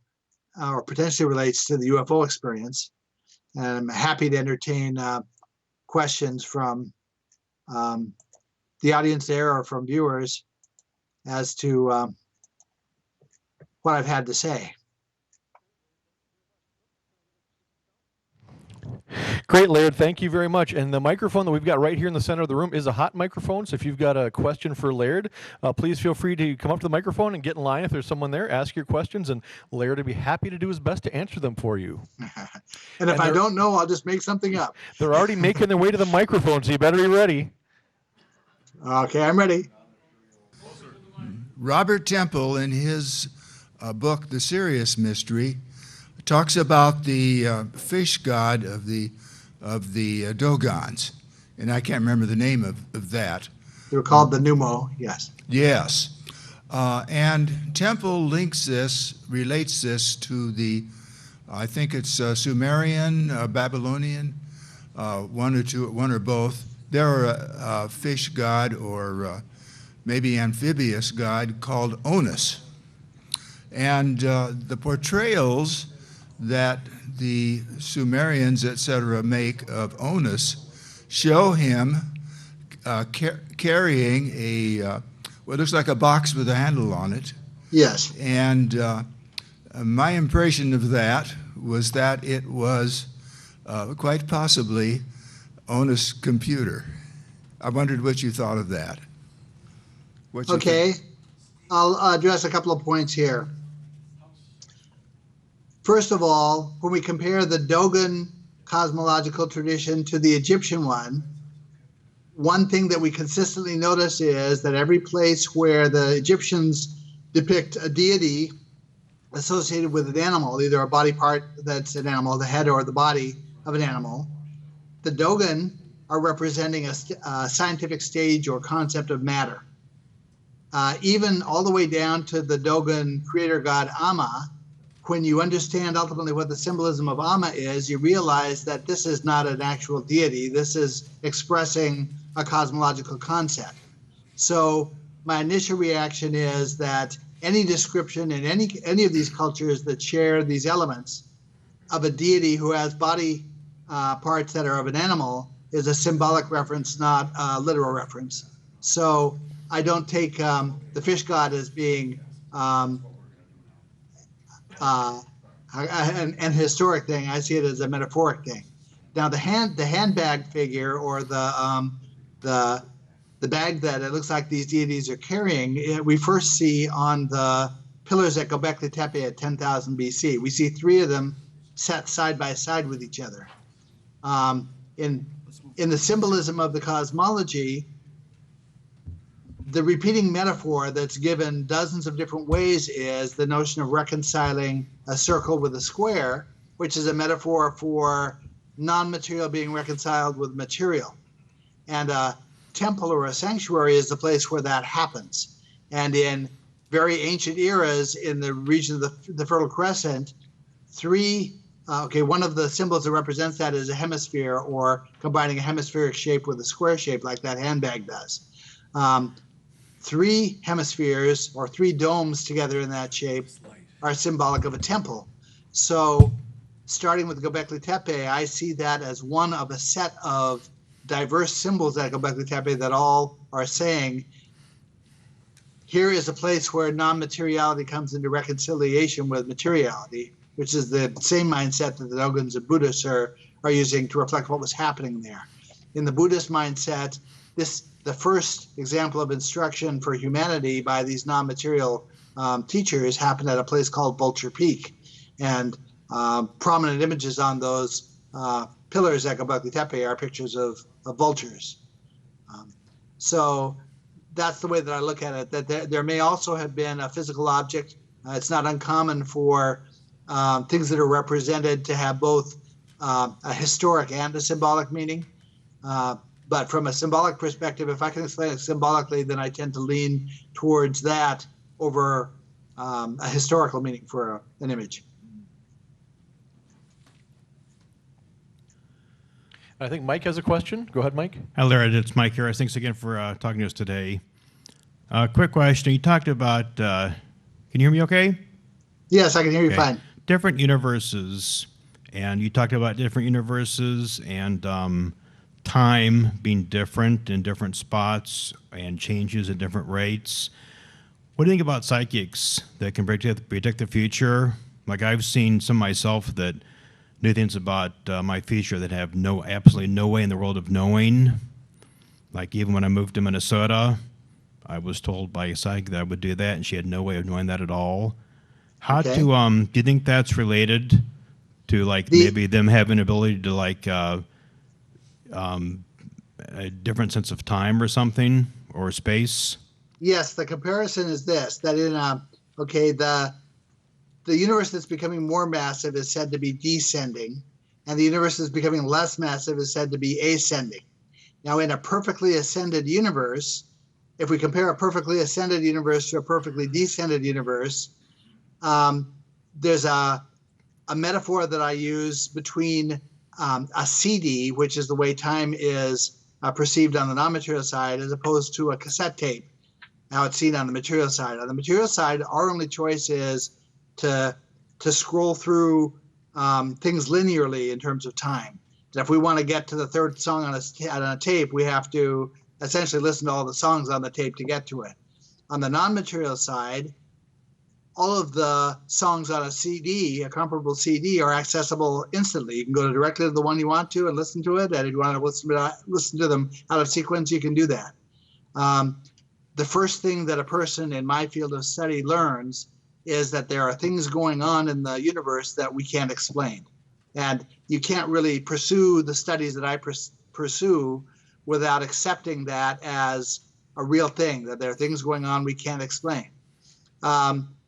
or potentially relates to, the UFO experience. And I'm happy to entertain questions from the audience there or from viewers as to what I've had to say. Great, Laird. Thank you very much. And the microphone that we've got right here in the center of the room is a hot microphone. So if you've got a question for Laird, please feel free to come up to the microphone and get in line. If there's someone there, ask your questions, and Laird will be happy to do his best to answer them for you. And if I don't know, I'll just make something up. They're already making their way to the microphone, so you better be ready. Okay, I'm ready. Robert Temple, in his book, The Sirius Mystery, talks about the fish god of the Dogons, and I can't remember the name of that. They were called the Pneumo, yes. Yes, and Temple relates this to the, I think it's Sumerian, Babylonian, one or both. They're a fish god, or maybe amphibious god, called Onus, and the portrayals that the Sumerians, etc., make of Onus show him carrying a what looks like a box with a handle on it. Yes. And my impression of that was that it was quite possibly Onus' computer. I wondered what you thought of that. Okay, I'll address a couple of points here. First of all, when we compare the Dogon cosmological tradition to the Egyptian one thing that we consistently notice is that every place where the Egyptians depict a deity associated with an animal, either a body part that's an animal, the head or the body of an animal, the Dogon are representing a scientific stage or concept of matter. Even all the way down to the Dogon creator god Amma, when you understand ultimately what the symbolism of Amma is, you realize that this is not an actual deity. This is expressing a cosmological concept. So my initial reaction is that any description in any of these cultures that share these elements of a deity who has body parts that are of an animal is a symbolic reference, not a literal reference. So I don't take the fish god as being an historic thing. I see it as a metaphoric thing. Now the handbag figure, or the bag that it looks like these deities are carrying, we first see on the pillars at Göbekli Tepe at 10,000 BC. We see three of them set side by side with each other. In the symbolism of the cosmology, the repeating metaphor that's given dozens of different ways is the notion of reconciling a circle with a square, which is a metaphor for non-material being reconciled with material. And a temple or a sanctuary is the place where that happens. And in very ancient eras in the region of the Fertile Crescent, one of the symbols that represents that is a hemisphere, or combining a hemispheric shape with a square shape like that handbag does. Three hemispheres or three domes together in that shape are symbolic of a temple. So starting with Göbekli Tepe, I see that as one of a set of diverse symbols at Göbekli Tepe that all are saying, here is a place where non-materiality comes into reconciliation with materiality, which is the same mindset that the Dogons and Buddhists are using to reflect what was happening there. In the Buddhist mindset, the first example of instruction for humanity by these non-material teachers happened at a place called Vulture Peak. And prominent images on those pillars at Göbekli Tepe are pictures of vultures. So that's the way that I look at it, that there may also have been a physical object. It's not uncommon for things that are represented to have both a historic and a symbolic meaning. But from a symbolic perspective, if I can explain it symbolically, then I tend to lean towards that over a historical meaning for an image. I think Mike has a question. Go ahead, Mike. Hi, Larry. It's Mike here. Thanks again for talking to us today. Quick question. You talked about, can you hear me okay? Yes, I can hear you Okay. fine. Different universes, and you talked about different universes and time being different in different spots and changes at different rates. What do you think about psychics that can predict the future? Like I've seen some myself that knew things about my future that have absolutely no way in the world of knowing. Like even when I moved to Minnesota, I was told by a psychic that I would do that, and she had no way of knowing that at all. How Okay. do you think that's related to like maybe them having ability to like a different sense of time or something or space? Yes, the comparison is this: that in the universe that's becoming more massive is said to be descending, and the universe that's becoming less massive is said to be ascending. Now, in a perfectly ascended universe, if we compare a perfectly ascended universe to a perfectly descended universe, there's a metaphor that I use between a CD, which is the way time is perceived on the non-material side, as opposed to a cassette tape, how it's seen on the material side. On the material side, our only choice is to scroll through things linearly in terms of time. And if we want to get to the third song on a tape, we have to essentially listen to all the songs on the tape to get to it. On the non-material side, all of the songs on a CD, a comparable CD, are accessible instantly. You can go directly to the one you want to and listen to it. And if you want to listen to them out of sequence, you can do that. The first thing that a person in my field of study learns is that there are things going on in the universe that we can't explain. And you can't really pursue the studies that I pursue without accepting that as a real thing, that there are things going on we can't explain.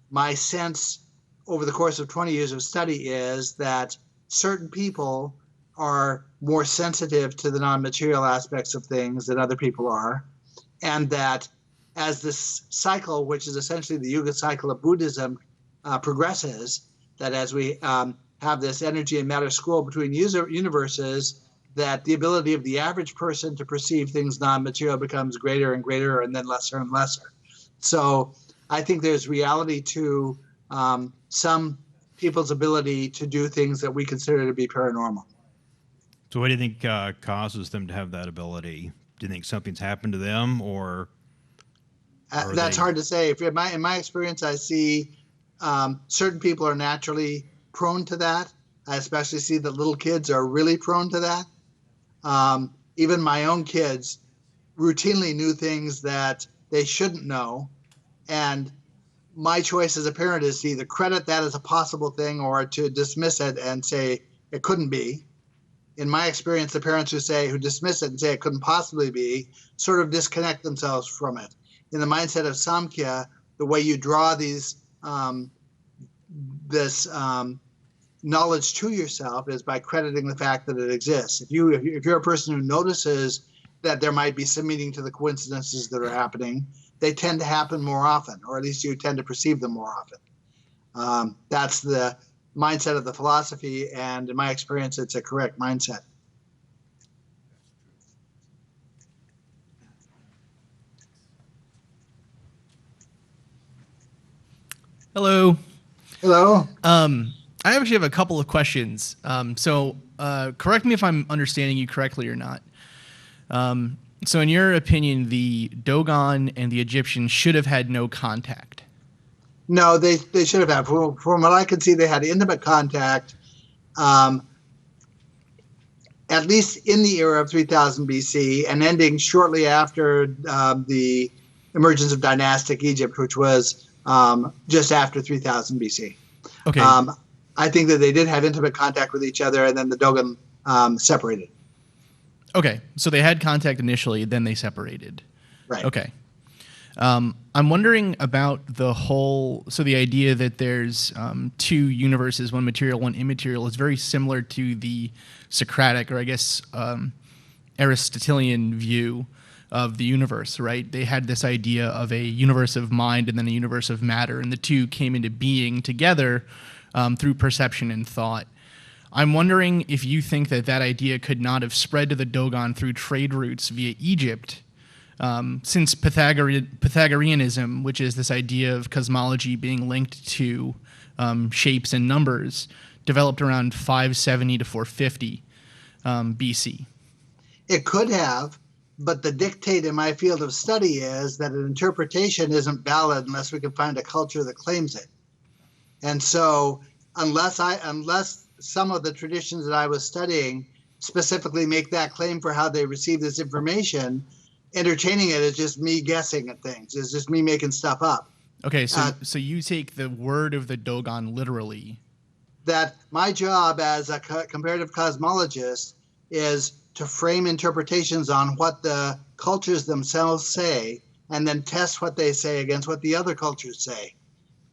My sense over the course of 20 years of study is that certain people are more sensitive to the non-material aspects of things than other people are, and that as this cycle, which is essentially the Yuga cycle of Buddhism, progresses, that as we have this energy and matter scroll between universes, that the ability of the average person to perceive things non-material becomes greater and greater and then lesser and lesser. So I think there's reality to some people's ability to do things that we consider to be paranormal. So what do you think causes them to have that ability? Do you think something's happened to them, or that's hard to say. In my experience, I see certain people are naturally prone to that. I especially see that little kids are really prone to that. Even my own kids routinely knew things that they shouldn't know. And my choice as a parent is to either credit that as a possible thing or to dismiss it and say it couldn't be. In my experience, the parents who dismiss it and say it couldn't possibly be sort of disconnect themselves from it. In the mindset of Samkhya, the way you draw this knowledge to yourself is by crediting the fact that it exists. If you're a person who notices that there might be some meaning to the coincidences that are happening, they tend to happen more often, or at least you tend to perceive them more often. That's the mindset of the philosophy, and in my experience, it's a correct mindset. Hello. Hello. I actually have a couple of questions. So correct me if I'm understanding you correctly or not. So in your opinion, the Dogon and the Egyptians should have had no contact. No, they should have had. From what I could see, they had intimate contact, at least in the era of 3000 BC and ending shortly after the emergence of dynastic Egypt, which was just after 3000 BC. Okay. I think that they did have intimate contact with each other, and then the Dogon separated. Okay. So they had contact initially, then they separated. Right. Okay. I'm wondering about the idea that there's two universes, one material, one immaterial, is very similar to the Socratic, or I guess Aristotelian view of the universe, right? They had this idea of a universe of mind and then a universe of matter, and the two came into being together through perception and thought. I'm wondering if you think that idea could not have spread to the Dogon through trade routes via Egypt, since Pythagoreanism, which is this idea of cosmology being linked to shapes and numbers, developed around 570 to 450 BC. It could have, but the dictate in my field of study is that an interpretation isn't valid unless we can find a culture that claims it. And so unless some of the traditions that I was studying specifically make that claim for how they receive this information, entertaining it is just me guessing at things. It's just me making stuff up. Okay, so you take the word of the Dogon literally. That my job as a comparative cosmologist is to frame interpretations on what the cultures themselves say and then test what they say against what the other cultures say.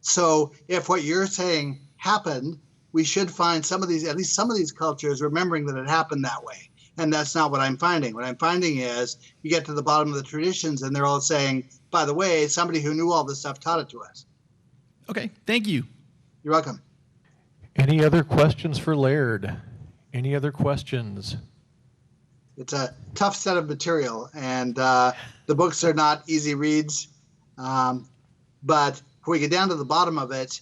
So if what you're saying happened, we should find at least some of these cultures remembering that it happened that way. And that's not what I'm finding. What I'm finding is you get to the bottom of the traditions and they're all saying, by the way, somebody who knew all this stuff taught it to us. Okay, thank you. You're welcome. Any other questions for Laird? Any other questions? It's a tough set of material, and the books are not easy reads. But if we get down to the bottom of it,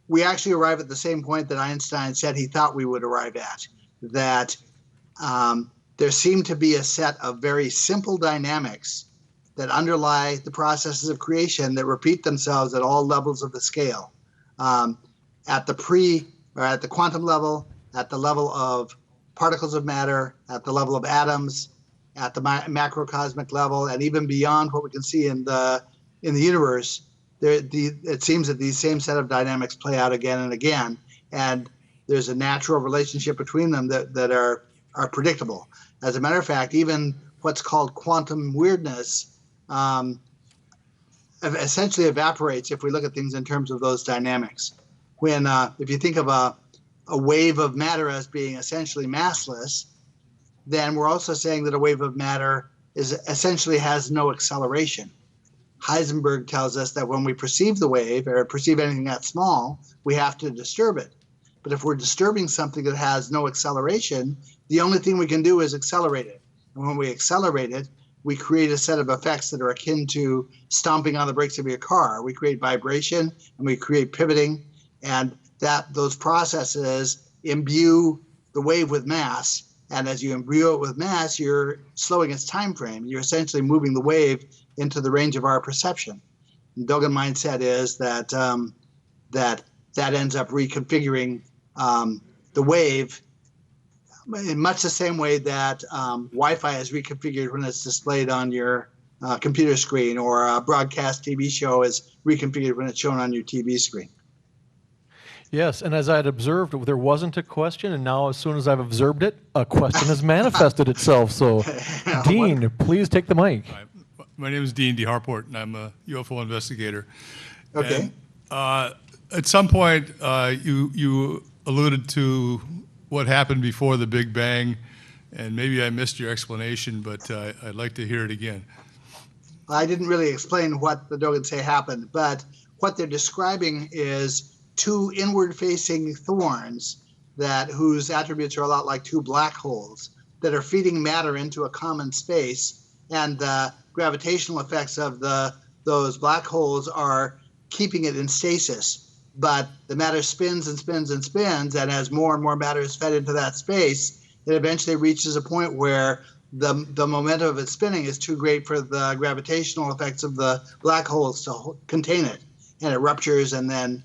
we actually arrive at the same point that Einstein said he thought we would arrive at, that there seemed to be a set of very simple dynamics that underlie the processes of creation that repeat themselves at all levels of the scale, at the quantum level, at the level of particles of matter, at the level of atoms, at the macrocosmic level, and even beyond what we can see in the universe. It seems that these same set of dynamics play out again and again, and there's a natural relationship between them that are predictable. As a matter of fact, even what's called quantum weirdness essentially evaporates if we look at things in terms of those dynamics. When if you think of a wave of matter as being essentially massless, then we're also saying that a wave of matter essentially has no acceleration. Heisenberg tells us that when we perceive the wave or perceive anything that small, we have to disturb it. But if we're disturbing something that has no acceleration, the only thing we can do is accelerate it. And when we accelerate it, we create a set of effects that are akin to stomping on the brakes of your car. We create vibration and we create pivoting, and those processes imbue the wave with mass. And as you imbue it with mass, you're slowing its time frame. You're essentially moving the wave into the range of our perception. And Dogon mindset is that that ends up reconfiguring the wave in much the same way that Wi-Fi is reconfigured when it's displayed on your computer screen, or a broadcast TV show is reconfigured when it's shown on your TV screen. Yes, and as I had observed, there wasn't a question, and now as soon as I've observed it, a question has manifested itself. So, Dean, please take the mic. Hi, my name is Dean D. Harport, and I'm a UFO investigator. Okay. And, at some point, you alluded to what happened before the Big Bang, and maybe I missed your explanation, but I'd like to hear it again. I didn't really explain what the Dogon say happened, but what they're describing is two inward-facing thorns whose attributes are a lot like two black holes that are feeding matter into a common space, and the gravitational effects of those black holes are keeping it in stasis. But the matter spins and spins and spins, and as more and more matter is fed into that space, it eventually reaches a point where the momentum of its spinning is too great for the gravitational effects of the black holes to contain it, and it ruptures, and then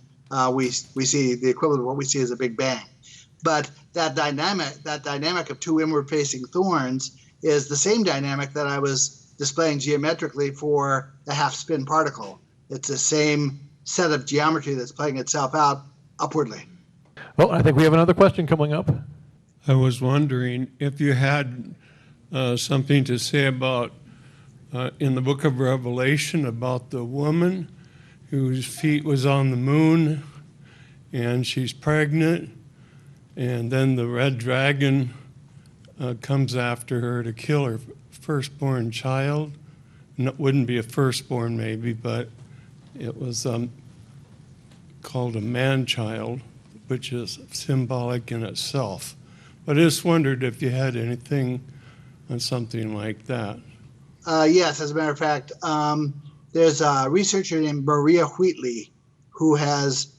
we see the equivalent of what we see as a Big Bang. But that dynamic of two inward-facing thorns is the same dynamic that I was displaying geometrically for the half-spin particle. It's the same set of geometry that's playing itself out upwardly. Well, I think we have another question coming up. I was wondering if you had something to say about, in the book of Revelation, about the woman whose feet was on the moon, and she's pregnant, and then the red dragon comes after her to kill her firstborn child. And it wouldn't be a firstborn maybe, but it was called a man-child, which is symbolic in itself. But I just wondered if you had anything on something like that. Yes, as a matter of fact, there's a researcher named Maria Wheatley who has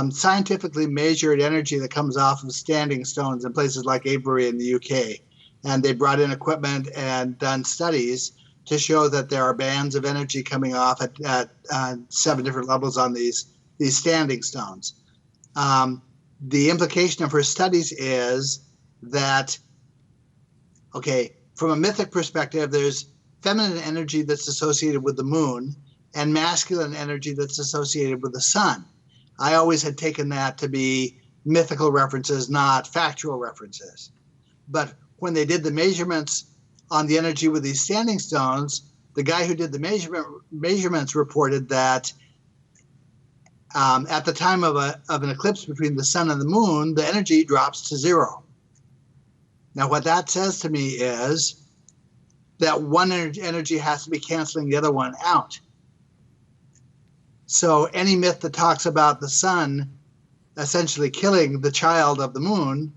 scientifically measured energy that comes off of standing stones in places like Avebury in the UK. And they brought in equipment and done studies to show that there are bands of energy coming off at 7 different levels on these standing stones. The implication of her studies is that, okay, from a mythic perspective, there's feminine energy that's associated with the moon and masculine energy that's associated with the sun. I always had taken that to be mythical references, not factual references. But when they did the measurements on the energy with these standing stones, the guy who did the measurements reported that at the time of an eclipse between the sun and the moon, the energy drops to 0. Now, what that says to me is that one energy has to be canceling the other one out. So any myth that talks about the sun essentially killing the child of the moon,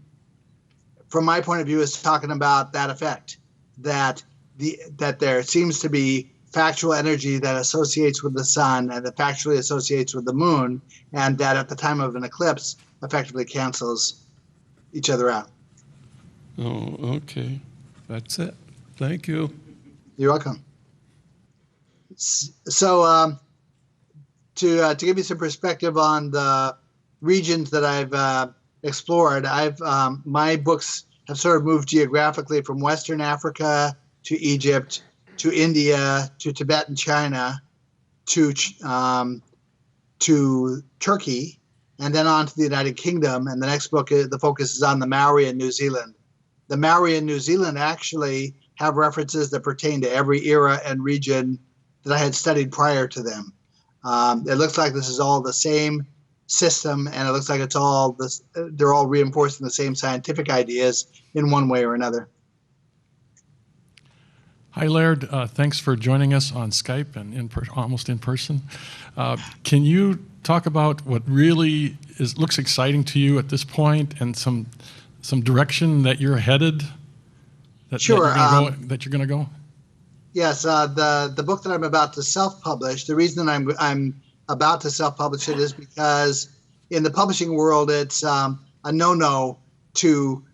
from my point of view, is talking about that effect, that there seems to be factual energy that associates with the sun and that factually associates with the moon, and that at the time of an eclipse effectively cancels each other out. Oh, okay. That's it. Thank you. You're welcome. So to give you some perspective on the regions that I've explored, my books have sort of moved geographically from Western Africa to Egypt to India to Tibet and China to Turkey, and then on to the United Kingdom. And the next book, the focus is on the Maori in New Zealand. The Maori in New Zealand actually have references that pertain to every era and region that I had studied prior to them. It looks like this is all the same system, and it looks like it's all this, they're all reinforcing the same scientific ideas in one way or another. Hi, Laird. Thanks for joining us on Skype and almost in person. Can you talk about what really looks exciting to you at this point, and some direction that you're headed? Sure. That you're going to go. Yes. The book that I'm about to self-publish. The reason I'm about to self-publish it is because in the publishing world, it's a no-no to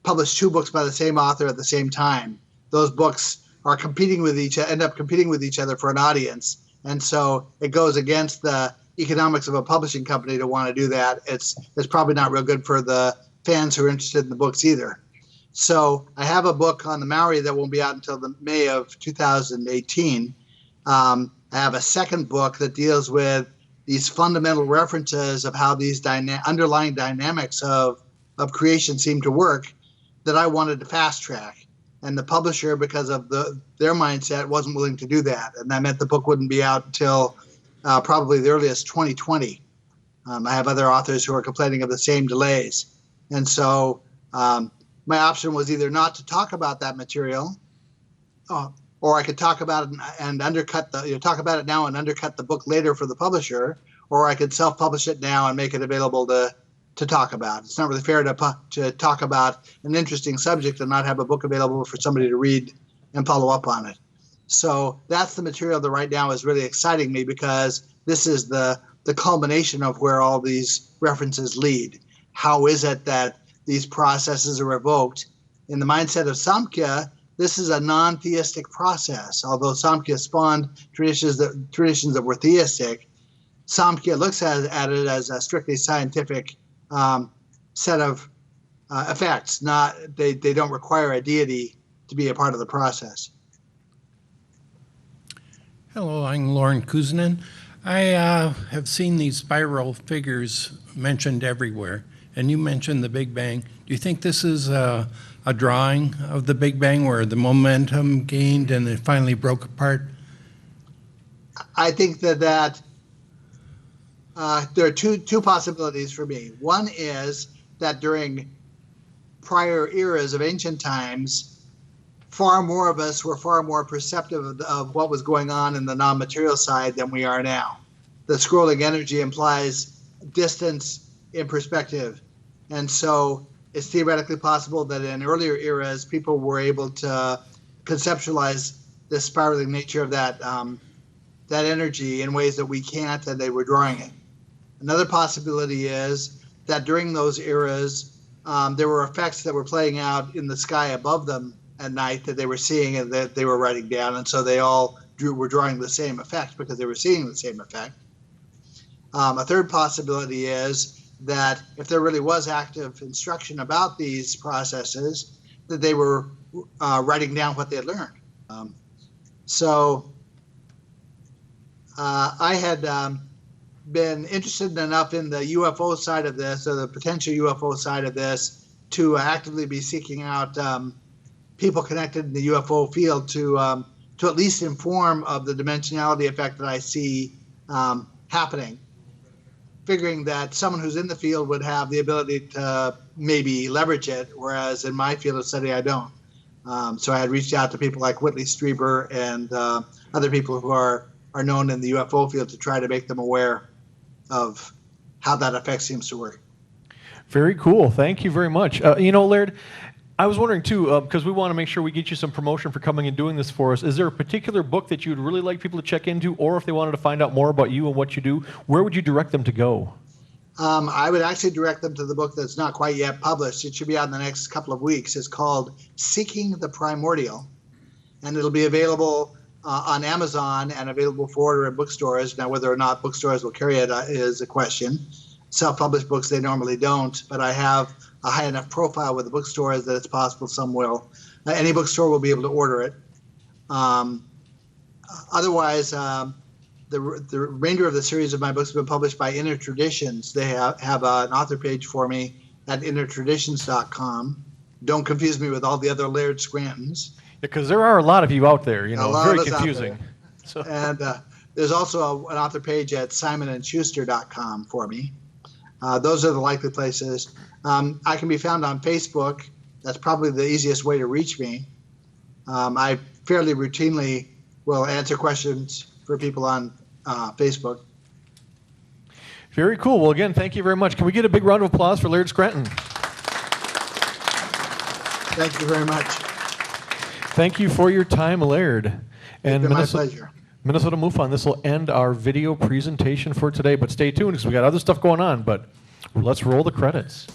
publish 2 books by the same author at the same time. Those books are end up competing with each other for an audience. And so it goes against the economics of a publishing company to want to do that. It's probably not real good for the fans who are interested in the books either. So I have a book on the Maori that won't be out until the May of 2018. I have a second book that deals with these fundamental references of how these underlying dynamics of creation seem to work that I wanted to fast track. And the publisher, because of their mindset, wasn't willing to do that. And that meant the book wouldn't be out until probably the earliest 2020. I have other authors who are complaining of the same delays. And so my option was either not to talk about that material, or I could talk about it and undercut talk about it now and undercut the book later for the publisher, or I could self-publish it now and make it available to talk about. It's not really fair to talk about an interesting subject and not have a book available for somebody to read and follow up on it. So that's the material that right now is really exciting me, because this is the culmination of where all these references lead. How is it that these processes are evoked? In the mindset of Samkhya, this is a non-theistic process. Although Samkhya spawned traditions that were theistic, Samkhya looks at it as a strictly scientific set of effects. They don't require a deity to be a part of the process. Hello, I'm Lauren Kuznin. I have seen these spiral figures mentioned everywhere, and you mentioned the Big Bang. Do you think this is a drawing of the Big Bang where the momentum gained and it finally broke apart? I think that there are two possibilities for me. One is that during prior eras of ancient times, far more of us were far more perceptive of what was going on in the non-material side than we are now. The scrolling energy implies distance in perspective. And so it's theoretically possible that in earlier eras, people were able to conceptualize the spiraling nature of that energy in ways that we can't, and they were drawing it. Another possibility is that during those eras, there were effects that were playing out in the sky above them at night that they were seeing and that they were writing down, and so they all were drawing the same effect because they were seeing the same effect. A third possibility is that if there really was active instruction about these processes, that they were writing down what they had learned. I had been interested enough in the UFO side of this, or the potential UFO side of this, to actively be seeking out people connected in the UFO field to at least inform of the dimensionality effect that I see happening, figuring that someone who's in the field would have the ability to maybe leverage it, whereas in my field of study, I don't. So I had reached out to people like Whitley Strieber and other people who are known in the UFO field to try to make them aware of how that effect seems to work. Very cool. Thank you very much. Laird, I was wondering too, because we want to make sure we get you some promotion for coming and doing this for us. Is there a particular book that you'd really like people to check into, or if they wanted to find out more about you and what you do, where would you direct them to go? I would actually direct them to the book that's not quite yet published. It should be out in the next couple of weeks. It's called Seeking the Primordial, and it'll be available on Amazon and available for order in bookstores. Now, whether or not bookstores will carry it is a question. Self-published books, they normally don't, but I have a high enough profile with the bookstores that it's possible some will. Any bookstore will be able to order it. Otherwise, the remainder of the series of my books have been published by Inner Traditions. They have an author page for me at innertraditions.com. Don't confuse me with all the other Laird Scrantons. Because there are a lot of you out there, very confusing. So. And there's also an author page at simonandschuster.com for me. Those are the likely places. I can be found on Facebook. That's probably the easiest way to reach me. I fairly routinely will answer questions for people on Facebook. Very cool. Well, again, thank you very much. Can we get a big round of applause for Laird Scranton? Thank you very much. Thank you for your time, Laird. And my pleasure. Minnesota MUFON, this will end our video presentation for today, but stay tuned because we got other stuff going on, but let's roll the credits.